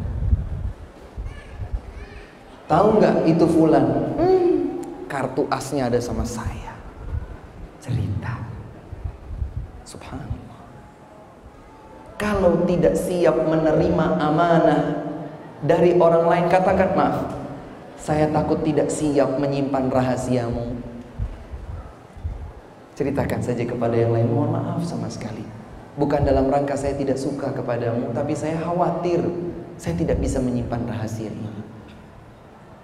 Tahu nggak itu fulan? Kartu asnya ada sama saya. Cerita. Subhanallah. Kalau tidak siap menerima amanah dari orang lain, katakan maaf, saya takut tidak siap menyimpan rahasiamu. Ceritakan saja kepada yang lain, mohon maaf sama sekali. Bukan dalam rangka saya tidak suka kepadamu, tapi saya khawatir saya tidak bisa menyimpan rahasia ini.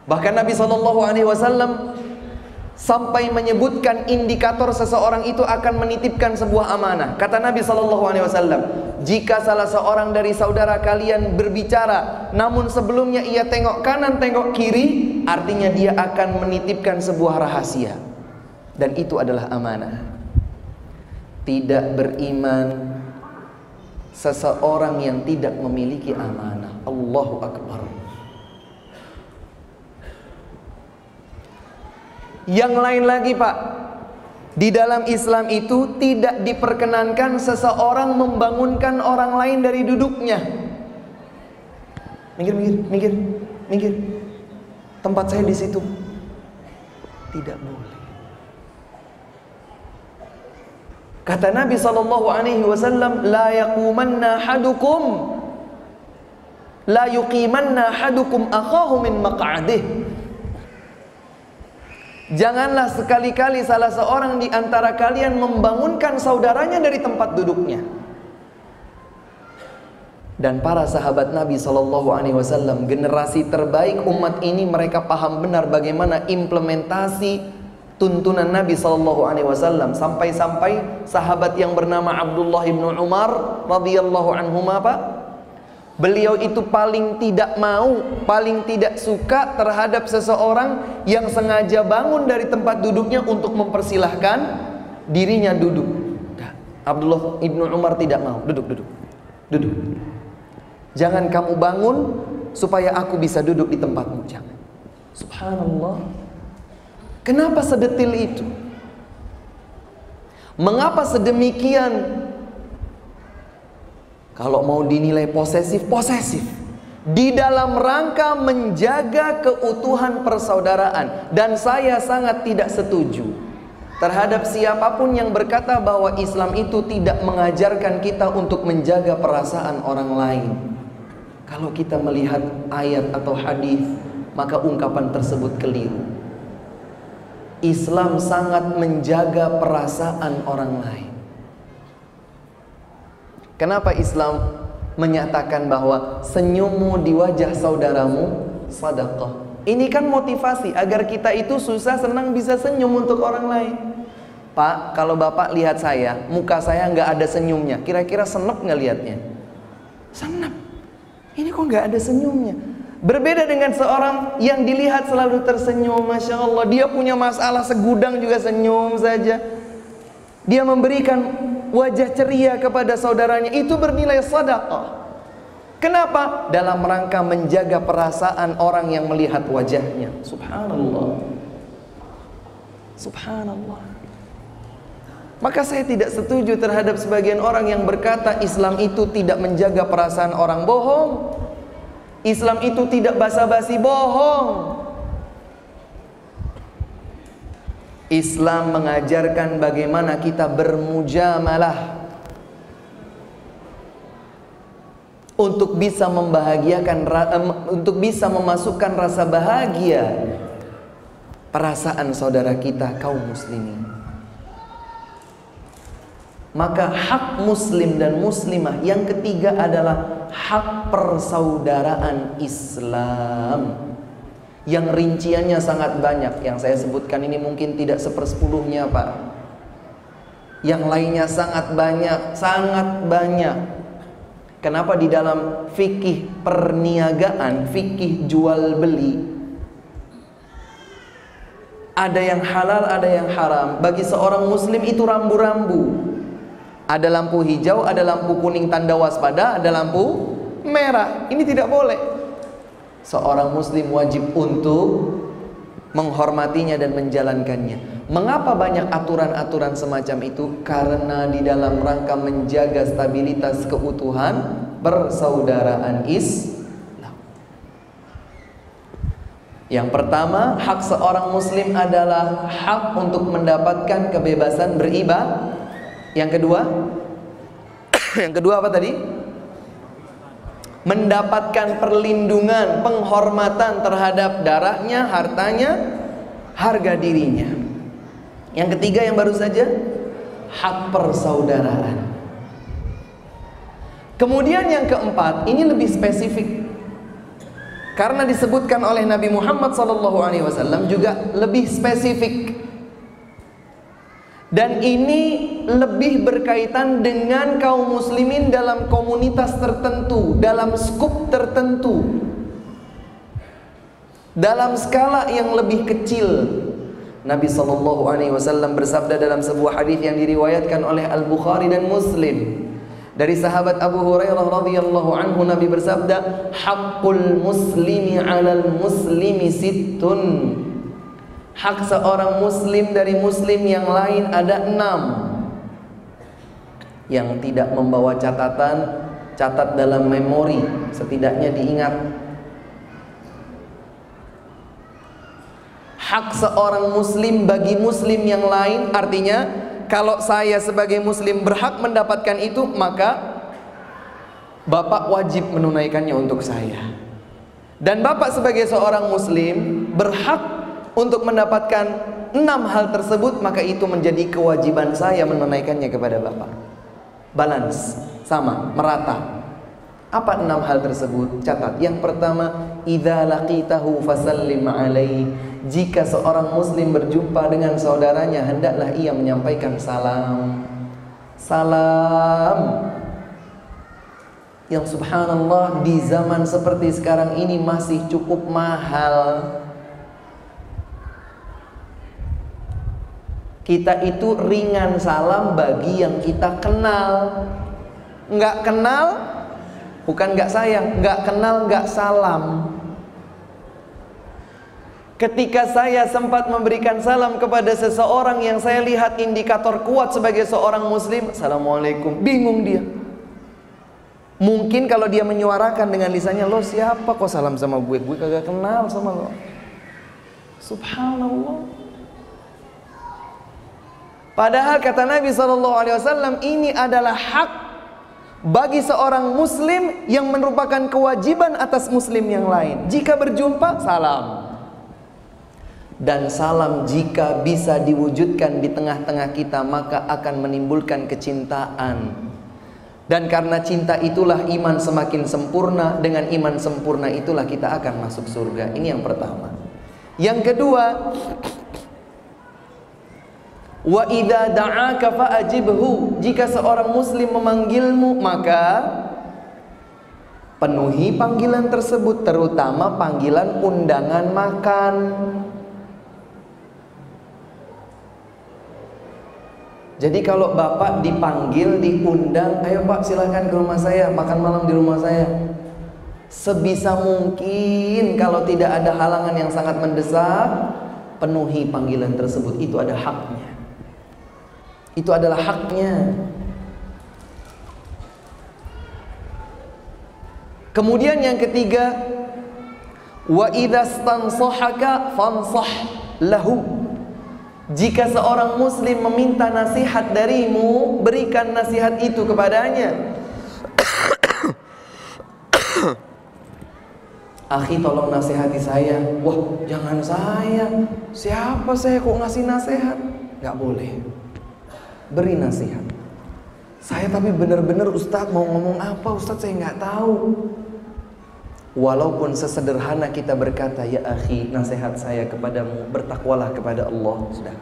Bahkan Nabi SAW sampai menyebutkan indikator seseorang itu akan menitipkan sebuah amanah. Kata Nabi SAW, jika salah seorang dari saudara kalian berbicara, namun sebelumnya ia tengok kanan, tengok kiri, artinya dia akan menitipkan sebuah rahasia. Dan itu adalah amanah. Tidak beriman seseorang yang tidak memiliki amanah. Allahu Akbar. Yang lain lagi Pak, di dalam Islam itu tidak diperkenankan seseorang membangunkan orang lain dari duduknya. Minggir. Tempat saya di situ. Tidak boleh. Kata Nabi SAW, la yuqimanna hadukum akhahu min maq'adih. Janganlah sekali-kali salah seorang di antara kalian membangunkan saudaranya dari tempat duduknya. Dan para sahabat Nabi SAW, generasi terbaik umat ini, mereka paham benar bagaimana implementasi tuntunan Nabi SAW. Sampai-sampai sahabat yang bernama Abdullah bin Umar radhiyallahu anhuma, Pak, beliau itu paling tidak mau, paling tidak suka terhadap seseorang yang sengaja bangun dari tempat duduknya untuk mempersilahkan dirinya duduk. Abdullah bin Umar tidak mau. Duduk. Jangan kamu bangun supaya aku bisa duduk di tempatmu. Jangan. Subhanallah. Kenapa sedetil itu? Mengapa sedemikian? Kalau mau dinilai posesif, di dalam rangka menjaga keutuhan persaudaraan. Dan saya sangat tidak setuju terhadap siapapun yang berkata bahwa Islam itu tidak mengajarkan kita untuk menjaga perasaan orang lain. Kalau kita melihat ayat atau hadis, maka ungkapan tersebut keliru. Islam sangat menjaga perasaan orang lain. Kenapa Islam menyatakan bahwa senyummu di wajah saudaramu sedekah? Ini kan motivasi agar kita itu susah senang bisa senyum untuk orang lain. Pak, kalau Bapak lihat saya, muka saya nggak ada senyumnya, kira-kira senep nggak lihatnya? Senep. Ini kok nggak ada senyumnya? Berbeda dengan seorang yang dilihat selalu tersenyum, Masya Allah. Dia punya masalah segudang juga senyum saja. Dia memberikan wajah ceria kepada saudaranya, itu bernilai sedekah. Kenapa? Dalam rangka menjaga perasaan orang yang melihat wajahnya. Subhanallah. Subhanallah. Maka saya tidak setuju terhadap sebagian orang yang berkata Islam itu tidak menjaga perasaan orang. Bohong. Islam itu tidak basa-basi, bohong. Islam mengajarkan bagaimana kita bermujamalah untuk bisa membahagiakan, untuk bisa memasukkan rasa bahagia perasaan saudara kita kaum muslimin. Maka hak muslim dan muslimah yang ketiga adalah hak persaudaraan Islam, yang rinciannya sangat banyak. Yang saya sebutkan ini mungkin tidak 1/10-nya, Pak. Yang lainnya sangat banyak, sangat banyak. Kenapa di dalam fikih perniagaan, fikih jual beli, Ada yang halal, ada yang haram. Bagi seorang muslim itu rambu-rambu. Ada lampu hijau, ada lampu kuning tanda waspada, ada lampu merah. Ini tidak boleh. Seorang muslim wajib untuk menghormatinya dan menjalankannya. Mengapa banyak aturan-aturan semacam itu? Karena di dalam rangka menjaga stabilitas keutuhan persaudaraan Islam. Yang pertama, hak seorang muslim adalah hak untuk mendapatkan kebebasan beribadah. Yang kedua apa tadi? Mendapatkan perlindungan, penghormatan terhadap darahnya, hartanya, harga dirinya. Yang ketiga yang baru saja, hak persaudaraan. Kemudian yang keempat, ini lebih spesifik. Karena disebutkan oleh Nabi Muhammad SAW juga lebih spesifik. Dan ini lebih berkaitan dengan kaum muslimin dalam komunitas tertentu, dalam skup tertentu, dalam skala yang lebih kecil. Nabi SAW bersabda dalam sebuah hadis yang diriwayatkan oleh Al-Bukhari dan Muslim. Dari sahabat Abu Hurairah radhiyallahu anhu, Nabi bersabda, "Haqqul muslimi 'alal muslimi sittun." Hak seorang muslim dari muslim yang lain ada 6. Yang tidak membawa catatan, catat dalam memori, setidaknya diingat. Hak seorang muslim bagi muslim yang lain, artinya kalau saya sebagai muslim berhak mendapatkan itu, maka bapak wajib menunaikannya untuk saya. Dan bapak sebagai seorang muslim berhak untuk mendapatkan 6 hal tersebut, maka itu menjadi kewajiban saya menunaikannya kepada bapak. Balance, sama, merata. Apa 6 hal tersebut? Catat. Yang pertama, idza laqitahu fasallim alaihi. Jika seorang muslim berjumpa dengan saudaranya, hendaklah ia menyampaikan salam. Salam. Yang subhanallah di zaman seperti sekarang ini masih cukup mahal. Kita itu ringan salam bagi yang kita kenal. Nggak kenal, bukan nggak sayang, nggak kenal nggak salam. Ketika saya sempat memberikan salam kepada seseorang yang saya lihat indikator kuat sebagai seorang muslim, assalamualaikum, bingung dia. Mungkin kalau dia menyuarakan dengan lisannya, lo siapa kok salam sama gue kagak kenal sama lo. Subhanallah. Padahal kata Nabi SAW, ini adalah hak bagi seorang muslim yang merupakan kewajiban atas muslim yang lain. Jika berjumpa, salam. Dan salam jika bisa diwujudkan di tengah-tengah kita, maka akan menimbulkan kecintaan. Dan karena cinta itulah iman semakin sempurna. Dengan iman sempurna itulah kita akan masuk surga. Ini yang pertama. Yang kedua, wa idza da'aka fa'ajibhu. Jika seorang muslim memanggilmu, maka penuhi panggilan tersebut, terutama panggilan undangan makan. Jadi kalau bapak dipanggil, diundang, ayo pak silahkan ke rumah saya, makan malam di rumah saya. Sebisa mungkin kalau tidak ada halangan yang sangat mendesak, penuhi panggilan tersebut. Itu ada haknya. Itu adalah haknya. Kemudian yang ketiga, wa idza stansahaka fansah lahu. Jika seorang muslim meminta nasihat darimu, berikan nasihat itu kepadanya. Akhi, tolong nasihati saya. Wah, jangan saya. Siapa saya kok ngasih nasihat? Gak boleh. Beri nasihat. Saya tapi benar-benar Ustadz mau ngomong apa Ustadz, saya nggak tahu. Walaupun sesederhana kita berkata, ya akhi, nasihat saya kepadamu, bertakwalah kepada Allah. Sudah.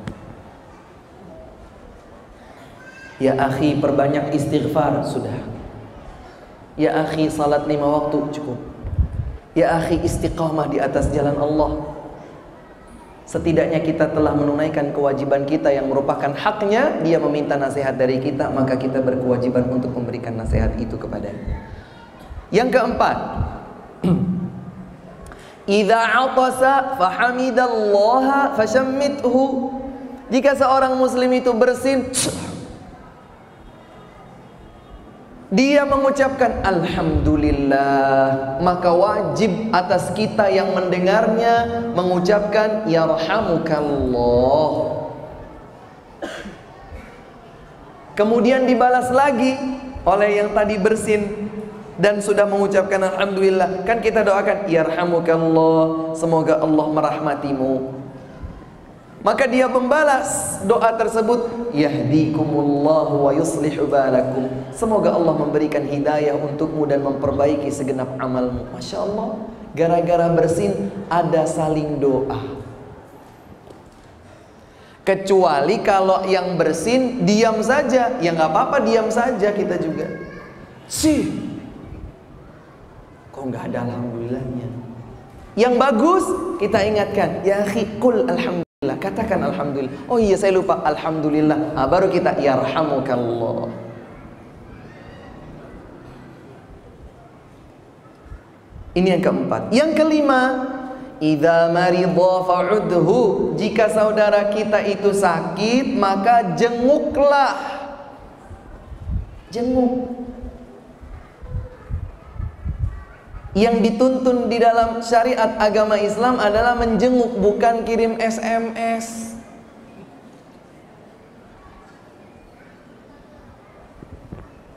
Ya akhi, perbanyak istighfar. Sudah. Ya akhi, salat 5 waktu cukup. Ya akhi, istiqamah di atas jalan Allah. setidaknya kita telah menunaikan kewajiban kita yang merupakan haknya. Dia meminta nasihat dari kita, maka kita berkewajiban untuk memberikan nasihat itu kepadanya. Yang keempat, idza atasa fahamidallaha fashammithu. Jika seorang muslim itu bersin, dia mengucapkan alhamdulillah, maka wajib atas kita yang mendengarnya mengucapkan yarhamukallah. Kemudian dibalas lagi oleh yang tadi bersin dan sudah mengucapkan alhamdulillah. Kan kita doakan yarhamukallah, semoga Allah merahmatimu. Maka dia membalas doa tersebut, yahdikumullahu wa yuslihu balakum, semoga Allah memberikan hidayah untukmu dan memperbaiki segenap amalmu. Masya Allah, gara-gara bersin ada saling doa. Kecuali kalau yang bersin diam saja, ya nggak apa-apa, diam saja kita juga. Kok nggak ada alhamdulillahnya? Yang bagus kita ingatkan, ya akhi qul alhamdulillah, katakan alhamdulillah. Oh iya saya lupa, alhamdulillah. Nah, baru kita yarhamukallah. Ini yang keempat. Yang kelima, idza maridha fa'udhu. Jika saudara kita itu sakit, maka jenguklah. Jenguk. Yang dituntun di dalam syariat agama Islam adalah menjenguk, bukan kirim SMS.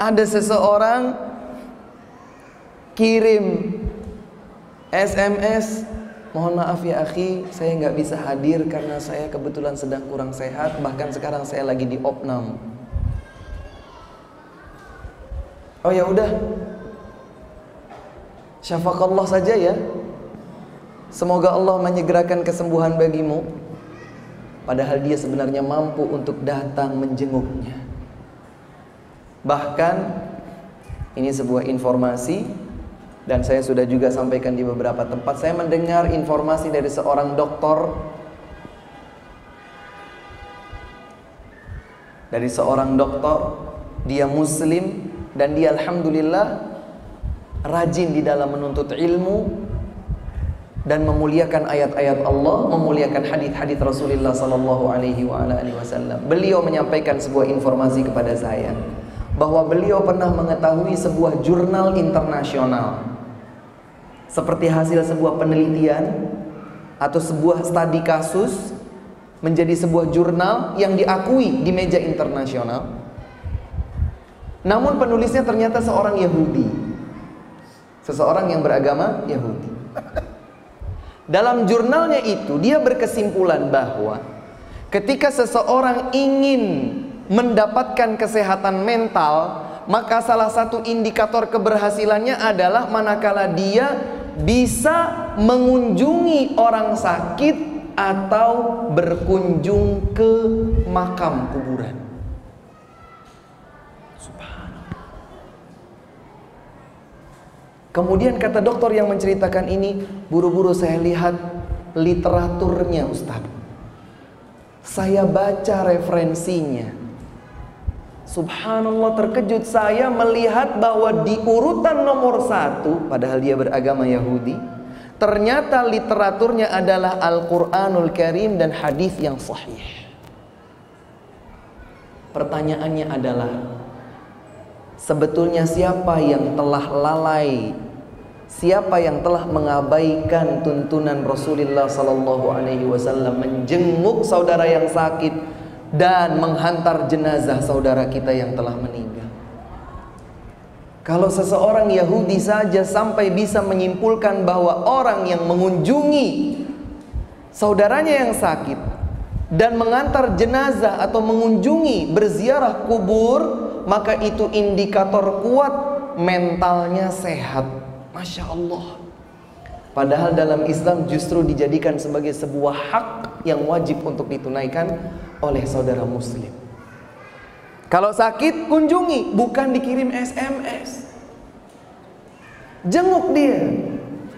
Ada seseorang kirim SMS, mohon maaf ya akhi, saya nggak bisa hadir karena saya kebetulan sedang kurang sehat, bahkan sekarang saya lagi di opnam. Oh ya udah, syafaqallah saja ya, semoga Allah menyegerakan kesembuhan bagimu. Padahal dia sebenarnya mampu untuk datang menjenguknya. Bahkan ini sebuah informasi, dan saya sudah juga sampaikan di beberapa tempat. Saya mendengar informasi dari seorang dokter, dia muslim, dan dia alhamdulillah rajin di dalam menuntut ilmu dan memuliakan ayat-ayat Allah, memuliakan hadis-hadis Rasulullah sallallahu alaihi wasallam. Beliau menyampaikan sebuah informasi kepada saya bahwa beliau pernah mengetahui sebuah jurnal internasional, seperti hasil sebuah penelitian atau sebuah studi kasus menjadi sebuah jurnal yang diakui di meja internasional. Namun penulisnya ternyata seorang Yahudi, seseorang yang beragama Yahudi. Dalam jurnalnya itu dia berkesimpulan bahwa ketika seseorang ingin mendapatkan kesehatan mental, maka salah satu indikator keberhasilannya adalah manakala dia bisa mengunjungi orang sakit atau berkunjung ke makam kuburan. Kemudian kata dokter yang menceritakan ini, buru-buru saya lihat literaturnya Ustaz. Saya baca referensinya. Subhanallah, terkejut saya melihat bahwa di urutan nomor 1, padahal dia beragama Yahudi, ternyata literaturnya adalah Al-Quranul Karim dan hadis yang sahih. Pertanyaannya adalah, sebetulnya siapa yang telah lalai, siapa yang telah mengabaikan tuntunan Rasulullah sallallahu alaihi wasallam menjenguk saudara yang sakit dan menghantar jenazah saudara kita yang telah meninggal? Kalau seseorang Yahudi saja sampai bisa menyimpulkan bahwa orang yang mengunjungi saudaranya yang sakit dan mengantar jenazah atau mengunjungi berziarah kubur, maka itu indikator kuat mentalnya sehat. Masya Allah. Padahal dalam Islam justru dijadikan sebagai sebuah hak yang wajib untuk ditunaikan oleh saudara muslim. Kalau sakit, kunjungi, bukan dikirim SMS. Jenguk dia.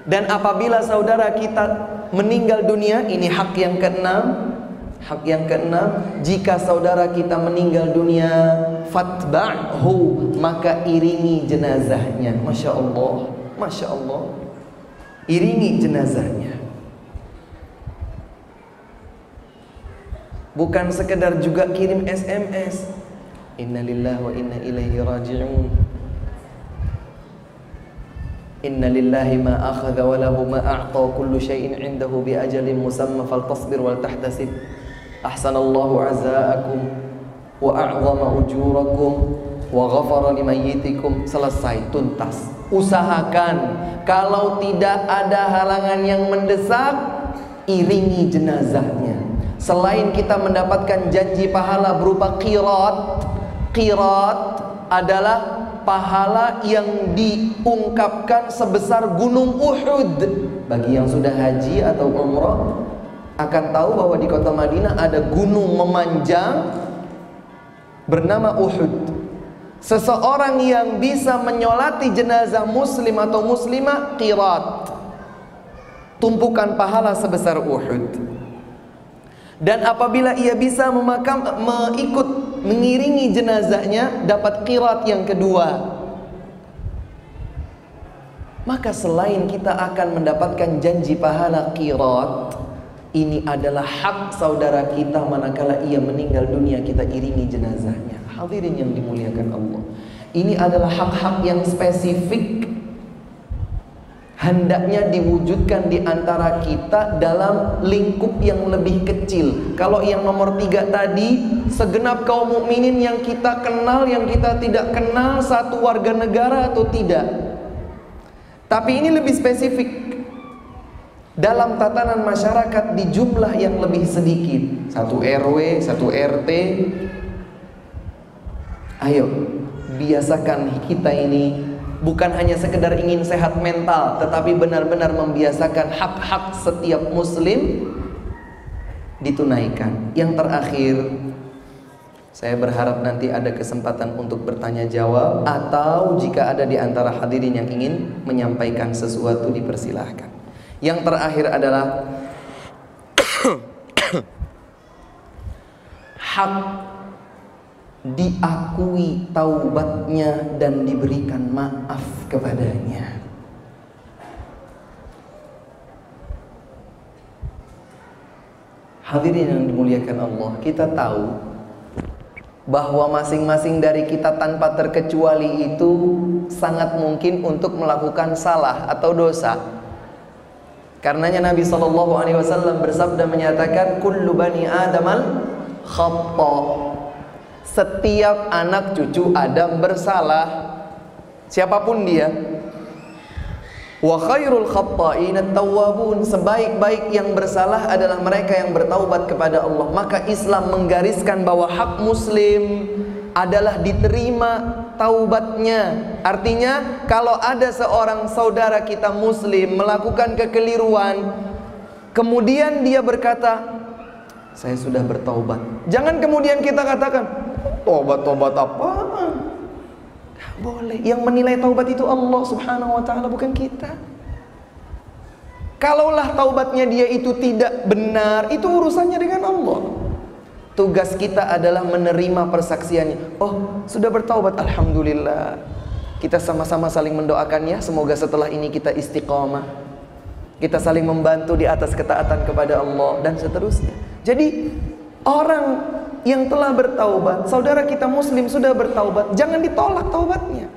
Dan apabila saudara kita meninggal dunia, ini hak yang keenam. Hak yang keenam, jika saudara kita meninggal dunia, fatba'hu, maka iringi jenazahnya. Masya Allah, Masya Allah, iringi jenazahnya. Bukan sekedar juga kirim SMS, inna lillahi wa inna ilaihi raji'un, inna lillahi ma akhadha wa lahu ma a'ta, kullu syai'in 'indahu bi ajalin musamma faltasbir wal tahtasib, ahsanallahu azaakum wa a'zama ujurakum wa ghafara limayyitikum. Selesai, tuntas. Usahakan kalau tidak ada halangan yang mendesak, iringi jenazahnya. Selain kita mendapatkan janji pahala berupa qirat, qirat adalah pahala yang diungkapkan sebesar gunung Uhud. Bagi yang sudah haji atau umrah akan tahu bahwa di kota Madinah ada gunung memanjang bernama Uhud. Seseorang yang bisa menyolati jenazah muslim atau muslimah, qirat, tumpukan pahala sebesar Uhud. Dan apabila ia bisa mengiringi jenazahnya, dapat qirat yang kedua. Maka selain kita akan mendapatkan janji pahala qirat, ini adalah hak saudara kita manakala ia meninggal dunia, kita iringi jenazahnya. Hadirin yang dimuliakan Allah, ini adalah hak-hak yang spesifik, hendaknya diwujudkan di antara kita dalam lingkup yang lebih kecil. Kalau yang nomor 3 tadi, segenap kaum mukminin yang kita kenal, yang kita tidak kenal, satu warga negara atau tidak. Tapi ini lebih spesifik. Dalam tatanan masyarakat di jumlah yang lebih sedikit, satu RW, satu RT. Ayo, biasakan kita ini bukan hanya sekedar ingin sehat mental, tetapi benar-benar membiasakan hak-hak setiap muslim ditunaikan. Yang terakhir, saya berharap nanti ada kesempatan untuk bertanya jawab, atau jika ada di antara hadirin yang ingin menyampaikan sesuatu, dipersilahkan. Yang terakhir adalah hak diakui taubatnya dan diberikan maaf kepadanya. Hadirin yang dimuliakan Allah, kita tahu bahwa masing-masing dari kita tanpa terkecuali itu sangat mungkin untuk melakukan salah atau dosa. Karenanya Nabi SAW bersabda menyatakan, kullu bani adamal khata, setiap anak cucu Adam bersalah, siapapun dia. Wa khairul khatta'in at-tawwabun, sebaik-baik yang bersalah adalah mereka yang bertaubat kepada Allah. Maka Islam menggariskan bahwa hak muslim adalah diterima taubatnya. Artinya kalau ada seorang saudara kita muslim melakukan kekeliruan, kemudian dia berkata, saya sudah bertaubat, jangan kemudian kita katakan, tobat apaan? Tidak boleh. Yang menilai taubat itu Allah Subhanahu wa ta'ala, bukan kita. Kalaulah taubatnya dia itu tidak benar, itu urusannya dengan Allah. Tugas kita adalah menerima persaksiannya. Oh, sudah bertaubat, alhamdulillah. Kita sama-sama saling mendoakannya, semoga setelah ini kita istiqamah. Kita saling membantu di atas ketaatan kepada Allah, dan seterusnya. Jadi orang yang telah bertaubat, saudara kita muslim sudah bertaubat, jangan ditolak taubatnya,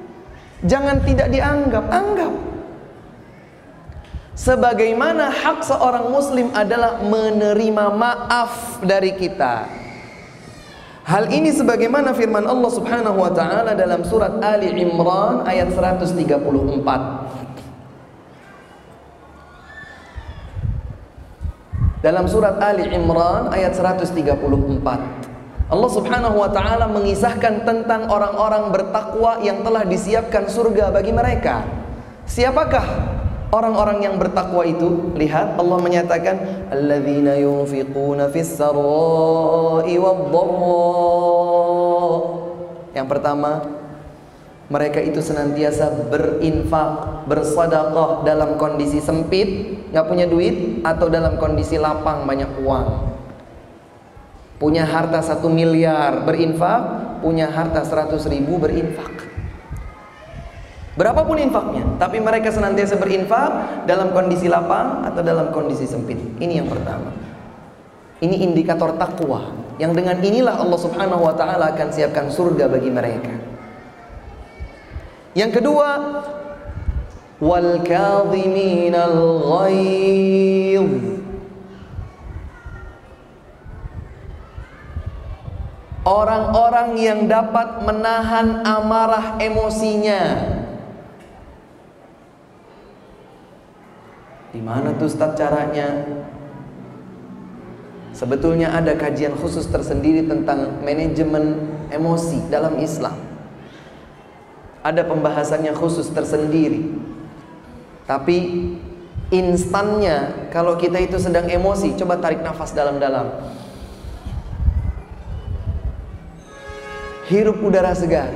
jangan tidak dianggap, anggap. Sebagaimana hak seorang muslim adalah menerima maaf dari kita. Hal ini sebagaimana firman Allah Subhanahu wa ta'ala dalam surat Ali Imran ayat 134. Dalam surat Ali Imran ayat 134, Allah Subhanahu wa ta'ala mengisahkan tentang orang-orang bertakwa yang telah disiapkan surga bagi mereka. Siapakah orang-orang yang bertakwa itu? Lihat, Allah menyatakan, alladzina yunfiquna fis sarai wad dharra. Yang pertama, Mereka itu senantiasa berinfak, bersedekah dalam kondisi sempit, nggak punya duit, atau dalam kondisi lapang banyak uang. Punya harta 1 miliar berinfak, punya harta 100.000 berinfak. Berapapun infaknya, tapi mereka senantiasa berinfak dalam kondisi lapang atau dalam kondisi sempit. Ini yang pertama. Ini indikator takwa, yang dengan inilah Allah Subhanahu wa taala akan siapkan surga bagi mereka. Yang kedua, wal kadhiminal ghaidh. Orang-orang yang dapat menahan amarah emosinya. Di mana tuh Ustaz caranya? Sebetulnya ada kajian khusus tersendiri tentang manajemen emosi dalam Islam. Ada pembahasannya khusus tersendiri. Tapi instannya, kalau kita itu sedang emosi, coba tarik nafas dalam-dalam, hirup udara segar,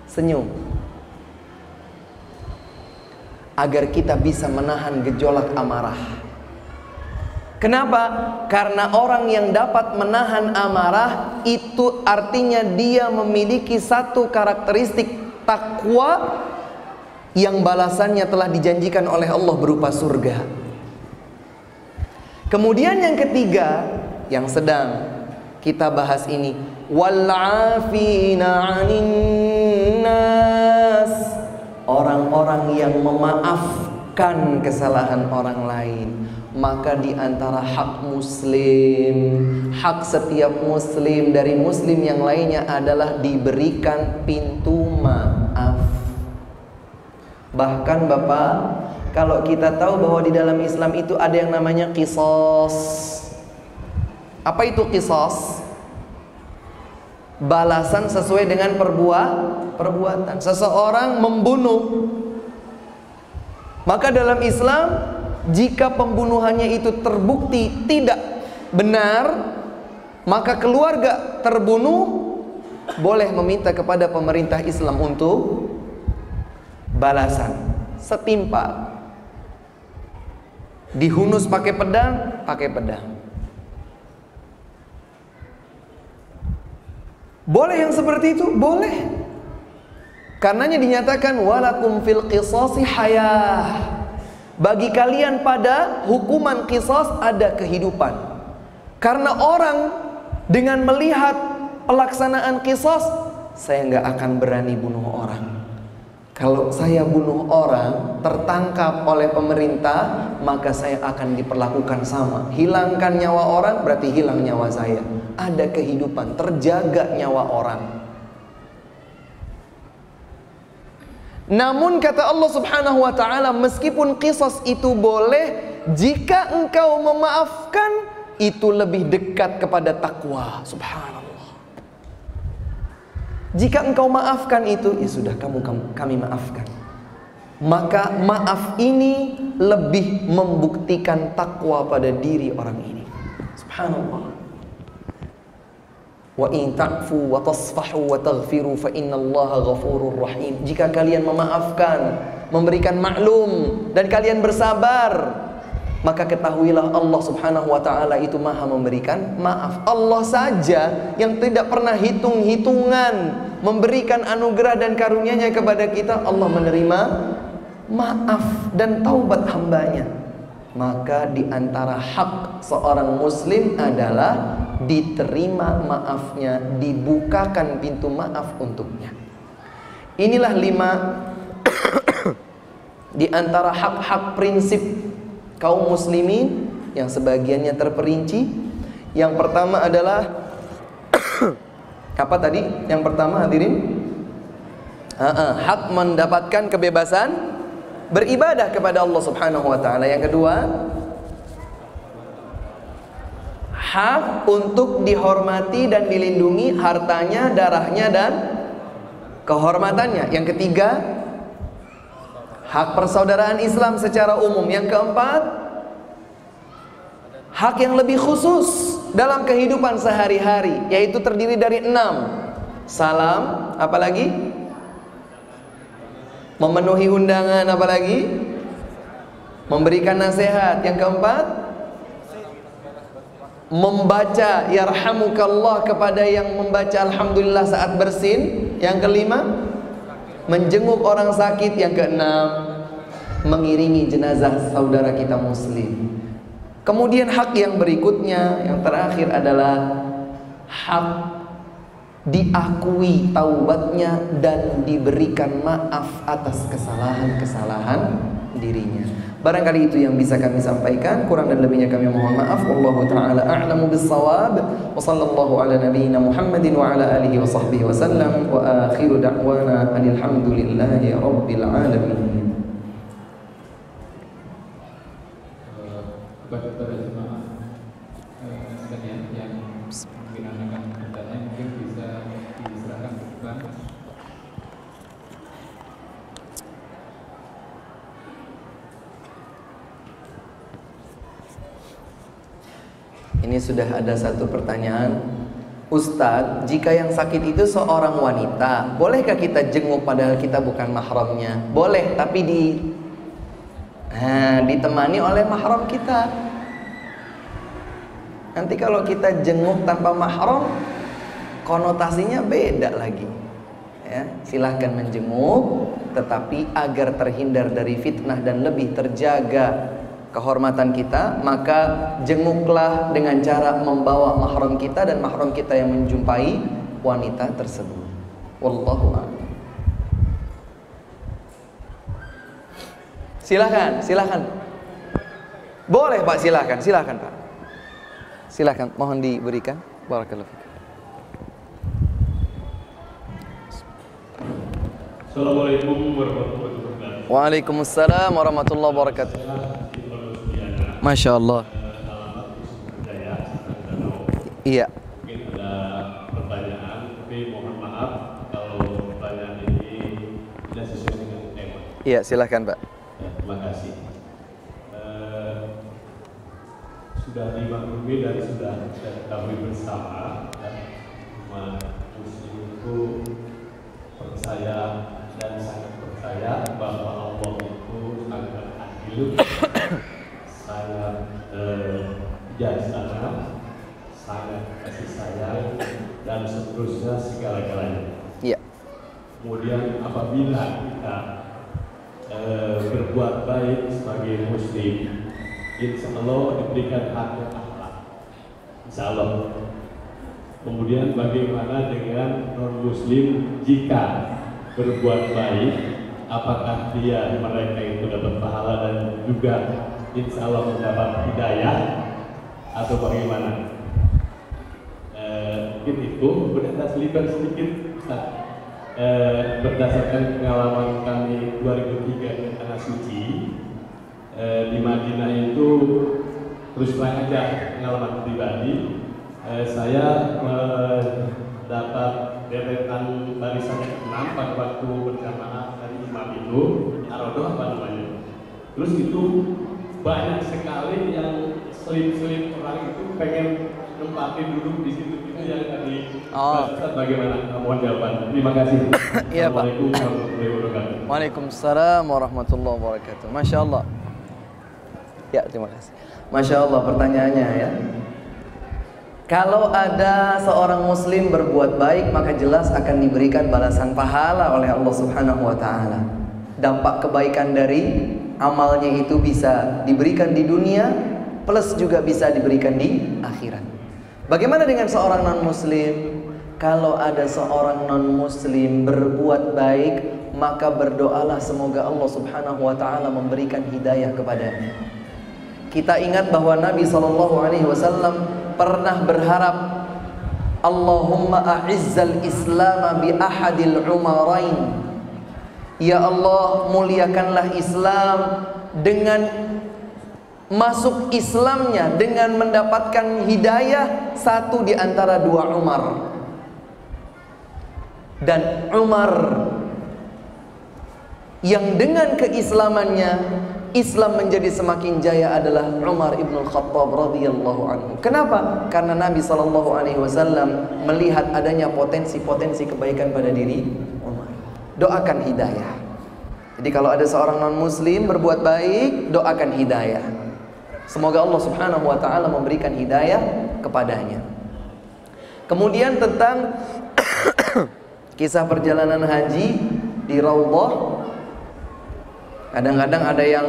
senyum, agar kita bisa menahan gejolak amarah. Kenapa? Karena orang yang dapat menahan amarah itu artinya dia memiliki satu karakteristik takwa yang balasannya telah dijanjikan oleh Allah berupa surga. Kemudian yang ketiga, yang sedang kita bahas ini, wal 'afina 'anil nas. Orang-orang yang memaafkan kesalahan orang lain. Maka di antara hak muslim, hak setiap muslim dari muslim yang lainnya adalah diberikan pintu maaf. Bahkan Bapak, kalau kita tahu bahwa di dalam Islam itu ada yang namanya qisas. Apa itu qisas? Balasan sesuai dengan perbuatan. Seseorang membunuh, maka dalam Islam, jika pembunuhannya itu terbukti tidak benar, maka keluarga terbunuh boleh meminta kepada pemerintah Islam untuk balasan setimpal. Dihunus pakai pedang, pakai pedang. Boleh yang seperti itu? Boleh. Karenanya dinyatakan walakum fil qisasi hayah. Bagi kalian pada hukuman qisas ada kehidupan. Karena orang dengan melihat pelaksanaan qisas, saya nggak akan berani bunuh orang. Kalau saya bunuh orang, tertangkap oleh pemerintah, maka saya akan diperlakukan sama. Hilangkan nyawa orang berarti hilang nyawa saya. Ada kehidupan, terjaga nyawa orang. Namun kata Allah Subhanahu wa ta'ala, meskipun qisas itu boleh, jika engkau memaafkan, itu lebih dekat kepada takwa. Subhanallah. Jika engkau maafkan itu, ya sudah, kami maafkan. Maka maaf ini lebih membuktikan takwa pada diri orang ini. Subhanallah. Wa in ta'fu wa tasfahu wa taghfiru fa innallaha ghafurur rahim. Jika kalian memaafkan, memberikan maklum, dan kalian bersabar, maka ketahuilah Allah Subhanahu wa ta'ala itu maha memberikan maaf. Allah saja yang tidak pernah hitung-hitungan memberikan anugerah dan karunia-Nya kepada kita, Allah menerima maaf dan taubat hambanya. Maka di antara hak seorang muslim adalah diterima maafnya, dibukakan pintu maaf untuknya. Inilah 5 di antara hak-hak prinsip kaum muslimin yang sebagiannya terperinci. Yang pertama adalah apa tadi? Yang pertama hadirin, hak mendapatkan kebebasan beribadah kepada Allah Subhanahu wa ta'ala. Yang kedua, hak untuk dihormati dan dilindungi hartanya, darahnya, dan kehormatannya. Yang ketiga, hak persaudaraan Islam secara umum. Yang keempat, hak yang lebih khusus dalam kehidupan sehari-hari, yaitu terdiri dari 6. salam, apalagi? Memenuhi undangan, apalagi? Memberikan nasihat. Yang keempat, membaca yarhamukallah kepada yang membaca alhamdulillah saat bersin. Yang kelima, menjenguk orang sakit. Yang keenam, mengiringi jenazah saudara kita muslim. Kemudian hak yang berikutnya, yang terakhir adalah hak diakui taubatnya dan diberikan maaf atas kesalahan-kesalahan dirinya. Barangkali itu yang bisa kami sampaikan, kurang dan lebihnya kami mohon maaf. Wallahu taala a'lamu bis-shawab. Wa sallallahu ala nabiyyina Muhammadin wa ala alihi wa sahbihi wa sallam. Wa akhiru da'wana alhamdulillahi rabbil alamin. Kepada jemaah sekalian yang mungkin akan bertanya, mungkin bisa diserahkan ke depan. Ini sudah ada satu pertanyaan, Ustadz, jika yang sakit itu seorang wanita, bolehkah kita jenguk padahal kita bukan mahramnya? Boleh, tapi ditemani oleh mahram kita. Nanti kalau kita jenguk tanpa mahram, konotasinya beda lagi. Ya, silahkan menjenguk, tetapi agar terhindar dari fitnah dan lebih terjaga kehormatan kita, maka jenguklah dengan cara membawa mahram kita dan mahram kita yang menjumpai wanita tersebut. Wallahu a'lam. Silahkan, silahkan. Boleh Pak, silahkan, silahkan Pak. Silahkan, mohon diberikan. Barakallahu fiik. Assalamualaikum warahmatullahi wabarakatuh. Waalaikumsalam warahmatullahi wabarakatuh. Masya Allah. Iya. Mungkin ada pertanyaan, tapi mohon maaf kalau pertanyaan ini tidak sesuai dengan tema. Iya, silahkan Pak. Ya, terima kasih. Sudah dimaklumi dan sudah ketahui bersama, umat Muslim itu percaya dan sangat percaya bahwa Allah itu sangat adil, sangat bijaksana, sangat kasih sayang, dan seterusnya segala-galanya. Iya. Kemudian apabila kita berbuat baik sebagai muslim, insya Allah diberikan haknya akhlak, insya Allah. Kemudian bagaimana dengan non muslim jika berbuat baik, apakah mereka itu dapat pahala dan juga insya Allah mendapat hidayah atau bagaimana? Mungkin itu berdasarkan selipan sedikit, Ustaz. Berdasarkan pengalaman kami 2003 di Tanah Suci, di Madinah itu, terus terang aja pengalaman pribadi, saya mendapat deretan barisan ke-6 pada waktu berjamaah dari imam itu, Arodoh apa namanya. Terus itu banyak sekali yang selip-selip orang itu pengen nempatin duduk di situ, itu yang tadi. Ustaz, bagaimana? Mohon jawaban. Terima kasih. Iya Pak. Assalamualaikum warahmatullahi wabarakatuh. Waalaikumsalam warahmatullahi wabarakatuh. Masya Allah. Ya, terima kasih. Masya Allah pertanyaannya ya. Kalau ada seorang muslim berbuat baik, maka jelas akan diberikan balasan pahala oleh Allah Subhanahu wa taala. Dampak kebaikan dari amalnya itu bisa diberikan di dunia, plus juga bisa diberikan di akhirat. Bagaimana dengan seorang non muslim? Kalau ada seorang non muslim berbuat baik, maka berdoalah semoga Allah Subhanahu wa taala memberikan hidayah kepadanya. Kita ingat bahwa Nabi SAW pernah berharap, Allahumma a'izzal Islam bi ahadil umarain. Ya Allah, muliakanlah Islam dengan masuk Islamnya, dengan mendapatkan hidayah satu di antara dua Umar. Dan Umar yang dengan keislamannya Islam menjadi semakin jaya adalah Umar ibn Khattab radhiyallahu anhu. Kenapa? Karena Nabi SAW melihat adanya potensi-potensi kebaikan pada diri Umar. Doakan hidayah. Jadi kalau ada seorang non-muslim berbuat baik, doakan hidayah. Semoga Allah Subhanahu wa taala memberikan hidayah kepadanya. Kemudian tentang kisah perjalanan haji di Raudhah. Kadang-kadang ada yang,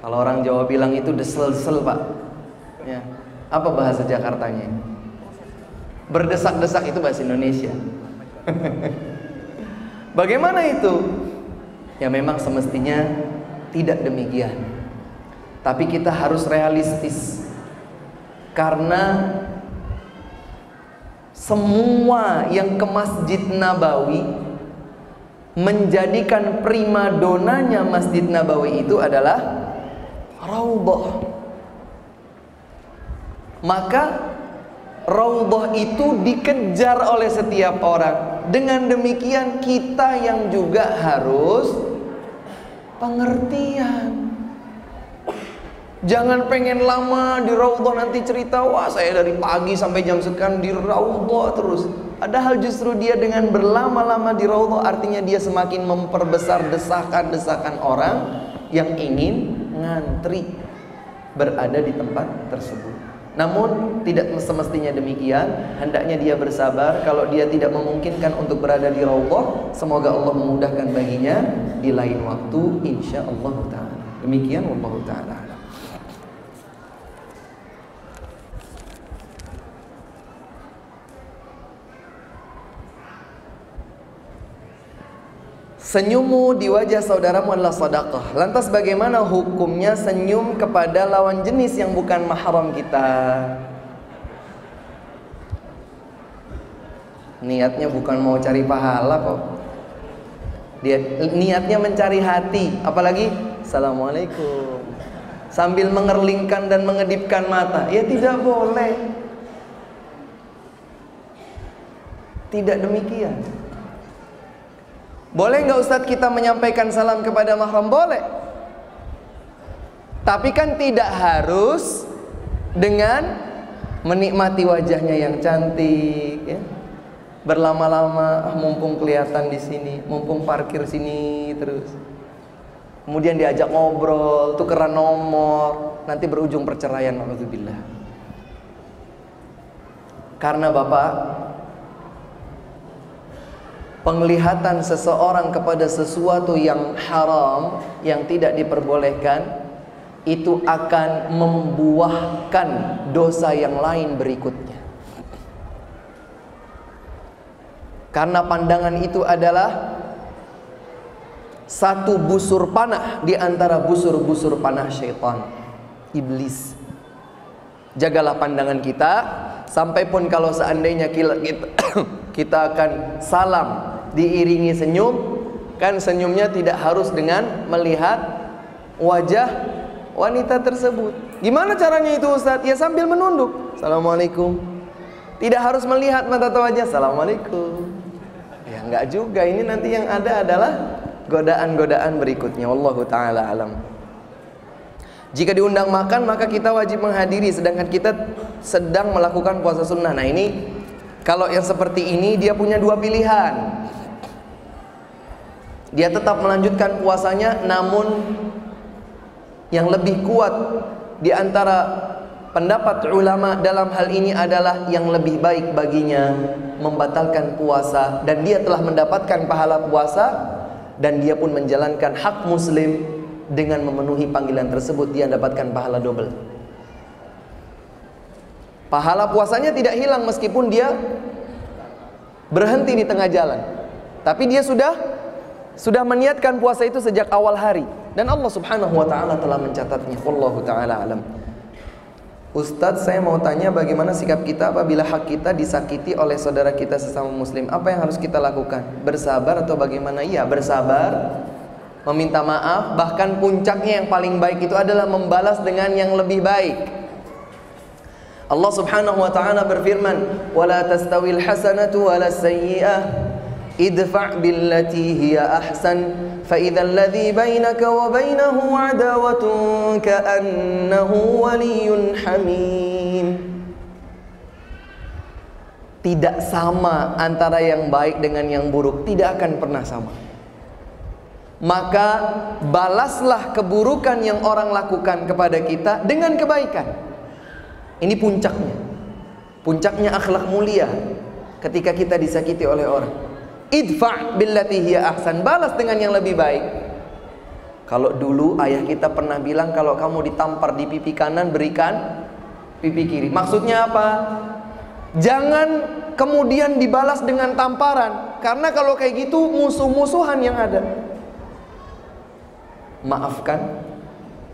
kalau orang Jawa bilang itu desel-desel, Pak. Ya. Apa bahasa Jakartanya? Berdesak-desak itu bahasa Indonesia. Bagaimana itu? Ya memang semestinya tidak demikian. Tapi kita harus realistis. Karena semua yang ke Masjid Nabawi, menjadikan primadonanya Masjid Nabawi itu adalah Raudhah. Maka Raudhah itu dikejar oleh setiap orang. Dengan demikian kita yang juga harus pengertian. Jangan pengen lama di Raudhah nanti cerita, wah saya dari pagi sampai jam sekian di Raudhah terus. Padahal justru dia dengan berlama-lama di Raudhah artinya dia semakin memperbesar desakan-desakan orang yang ingin ngantri berada di tempat tersebut. Namun tidak semestinya demikian. Hendaknya dia bersabar. Kalau dia tidak memungkinkan untuk berada di Raudhah, semoga Allah memudahkan baginya di lain waktu, insyaallah ta'ala. Demikian wallahu ta'ala. Senyummu di wajah saudaramu adalah sedekah. Lantas bagaimana hukumnya senyum kepada lawan jenis yang bukan mahram kita? Niatnya bukan mau cari pahala kok. Dia niatnya mencari hati. Apalagi Assalamualaikum sambil mengerlingkan dan mengedipkan mata. Ya tidak boleh. Tidak demikian. Boleh nggak Ustadz kita menyampaikan salam kepada mahram? Boleh. Tapi kan tidak harus dengan menikmati wajahnya yang cantik, ya. Berlama-lama, mumpung kelihatan di sini, mumpung parkir sini terus. Kemudian diajak ngobrol, tukeran nomor, nanti berujung perceraian, alhamdulillah. Karena Bapak, penglihatan seseorang kepada sesuatu yang haram, yang tidak diperbolehkan, itu akan membuahkan dosa yang lain berikutnya. Karena pandangan itu adalah satu busur panah di antara busur-busur panah syaitan, iblis. Jagalah pandangan kita, sampai pun kalau seandainya kita akan salam diiringi senyum, kan senyumnya tidak harus dengan melihat wajah wanita tersebut. Gimana caranya itu Ustadz? Ya sambil menunduk, Assalamualaikum. Tidak harus melihat mata atau wajah, Assalamualaikum. Ya enggak juga, ini nanti yang ada adalah godaan-godaan berikutnya. Wallahu ta'ala alam. Jika diundang makan maka kita wajib menghadiri, sedangkan kita sedang melakukan puasa sunnah. Nah ini, kalau yang seperti ini dia punya dua pilihan. Dia tetap melanjutkan puasanya, namun yang lebih kuat di antara pendapat ulama dalam hal ini adalah yang lebih baik baginya membatalkan puasa, dan dia telah mendapatkan pahala puasa dan dia pun menjalankan hak muslim dengan memenuhi panggilan tersebut, dia dapatkan pahala double. Pahala puasanya tidak hilang meskipun dia berhenti di tengah jalan, tapi dia sudah meniatkan puasa itu sejak awal hari, dan Allah Subhanahu wa ta'ala telah mencatatnya. Wallahu ta'ala alam. Ustadz, saya mau tanya bagaimana sikap kita apabila hak kita disakiti oleh saudara kita sesama muslim? Apa yang harus kita lakukan? Bersabar atau bagaimana? Iya, bersabar, meminta maaf, bahkan puncaknya yang paling baik itu adalah membalas dengan yang lebih baik. Allah Subhanahu wa ta'ala berfirman, "Wala tastawil hasanatu wala sayyi'ah idfa' billati hiya ahsan fa idzal ladzi bainaka wa bainahu adawatun ka'annahu waliyyun hamim. Tidak sama antara yang baik dengan yang buruk, tidak akan pernah sama. Maka balaslah keburukan yang orang lakukan kepada kita dengan kebaikan. Ini puncaknya. Puncaknya akhlak mulia ketika kita disakiti oleh orang. Idfa' billati hiya ahsan, balas dengan yang lebih baik. Kalau dulu ayah kita pernah bilang, kalau kamu ditampar di pipi kanan, berikan pipi kiri. Maksudnya apa? Jangan kemudian dibalas dengan tamparan, karena kalau kayak gitu musuh-musuhan yang ada. Maafkan,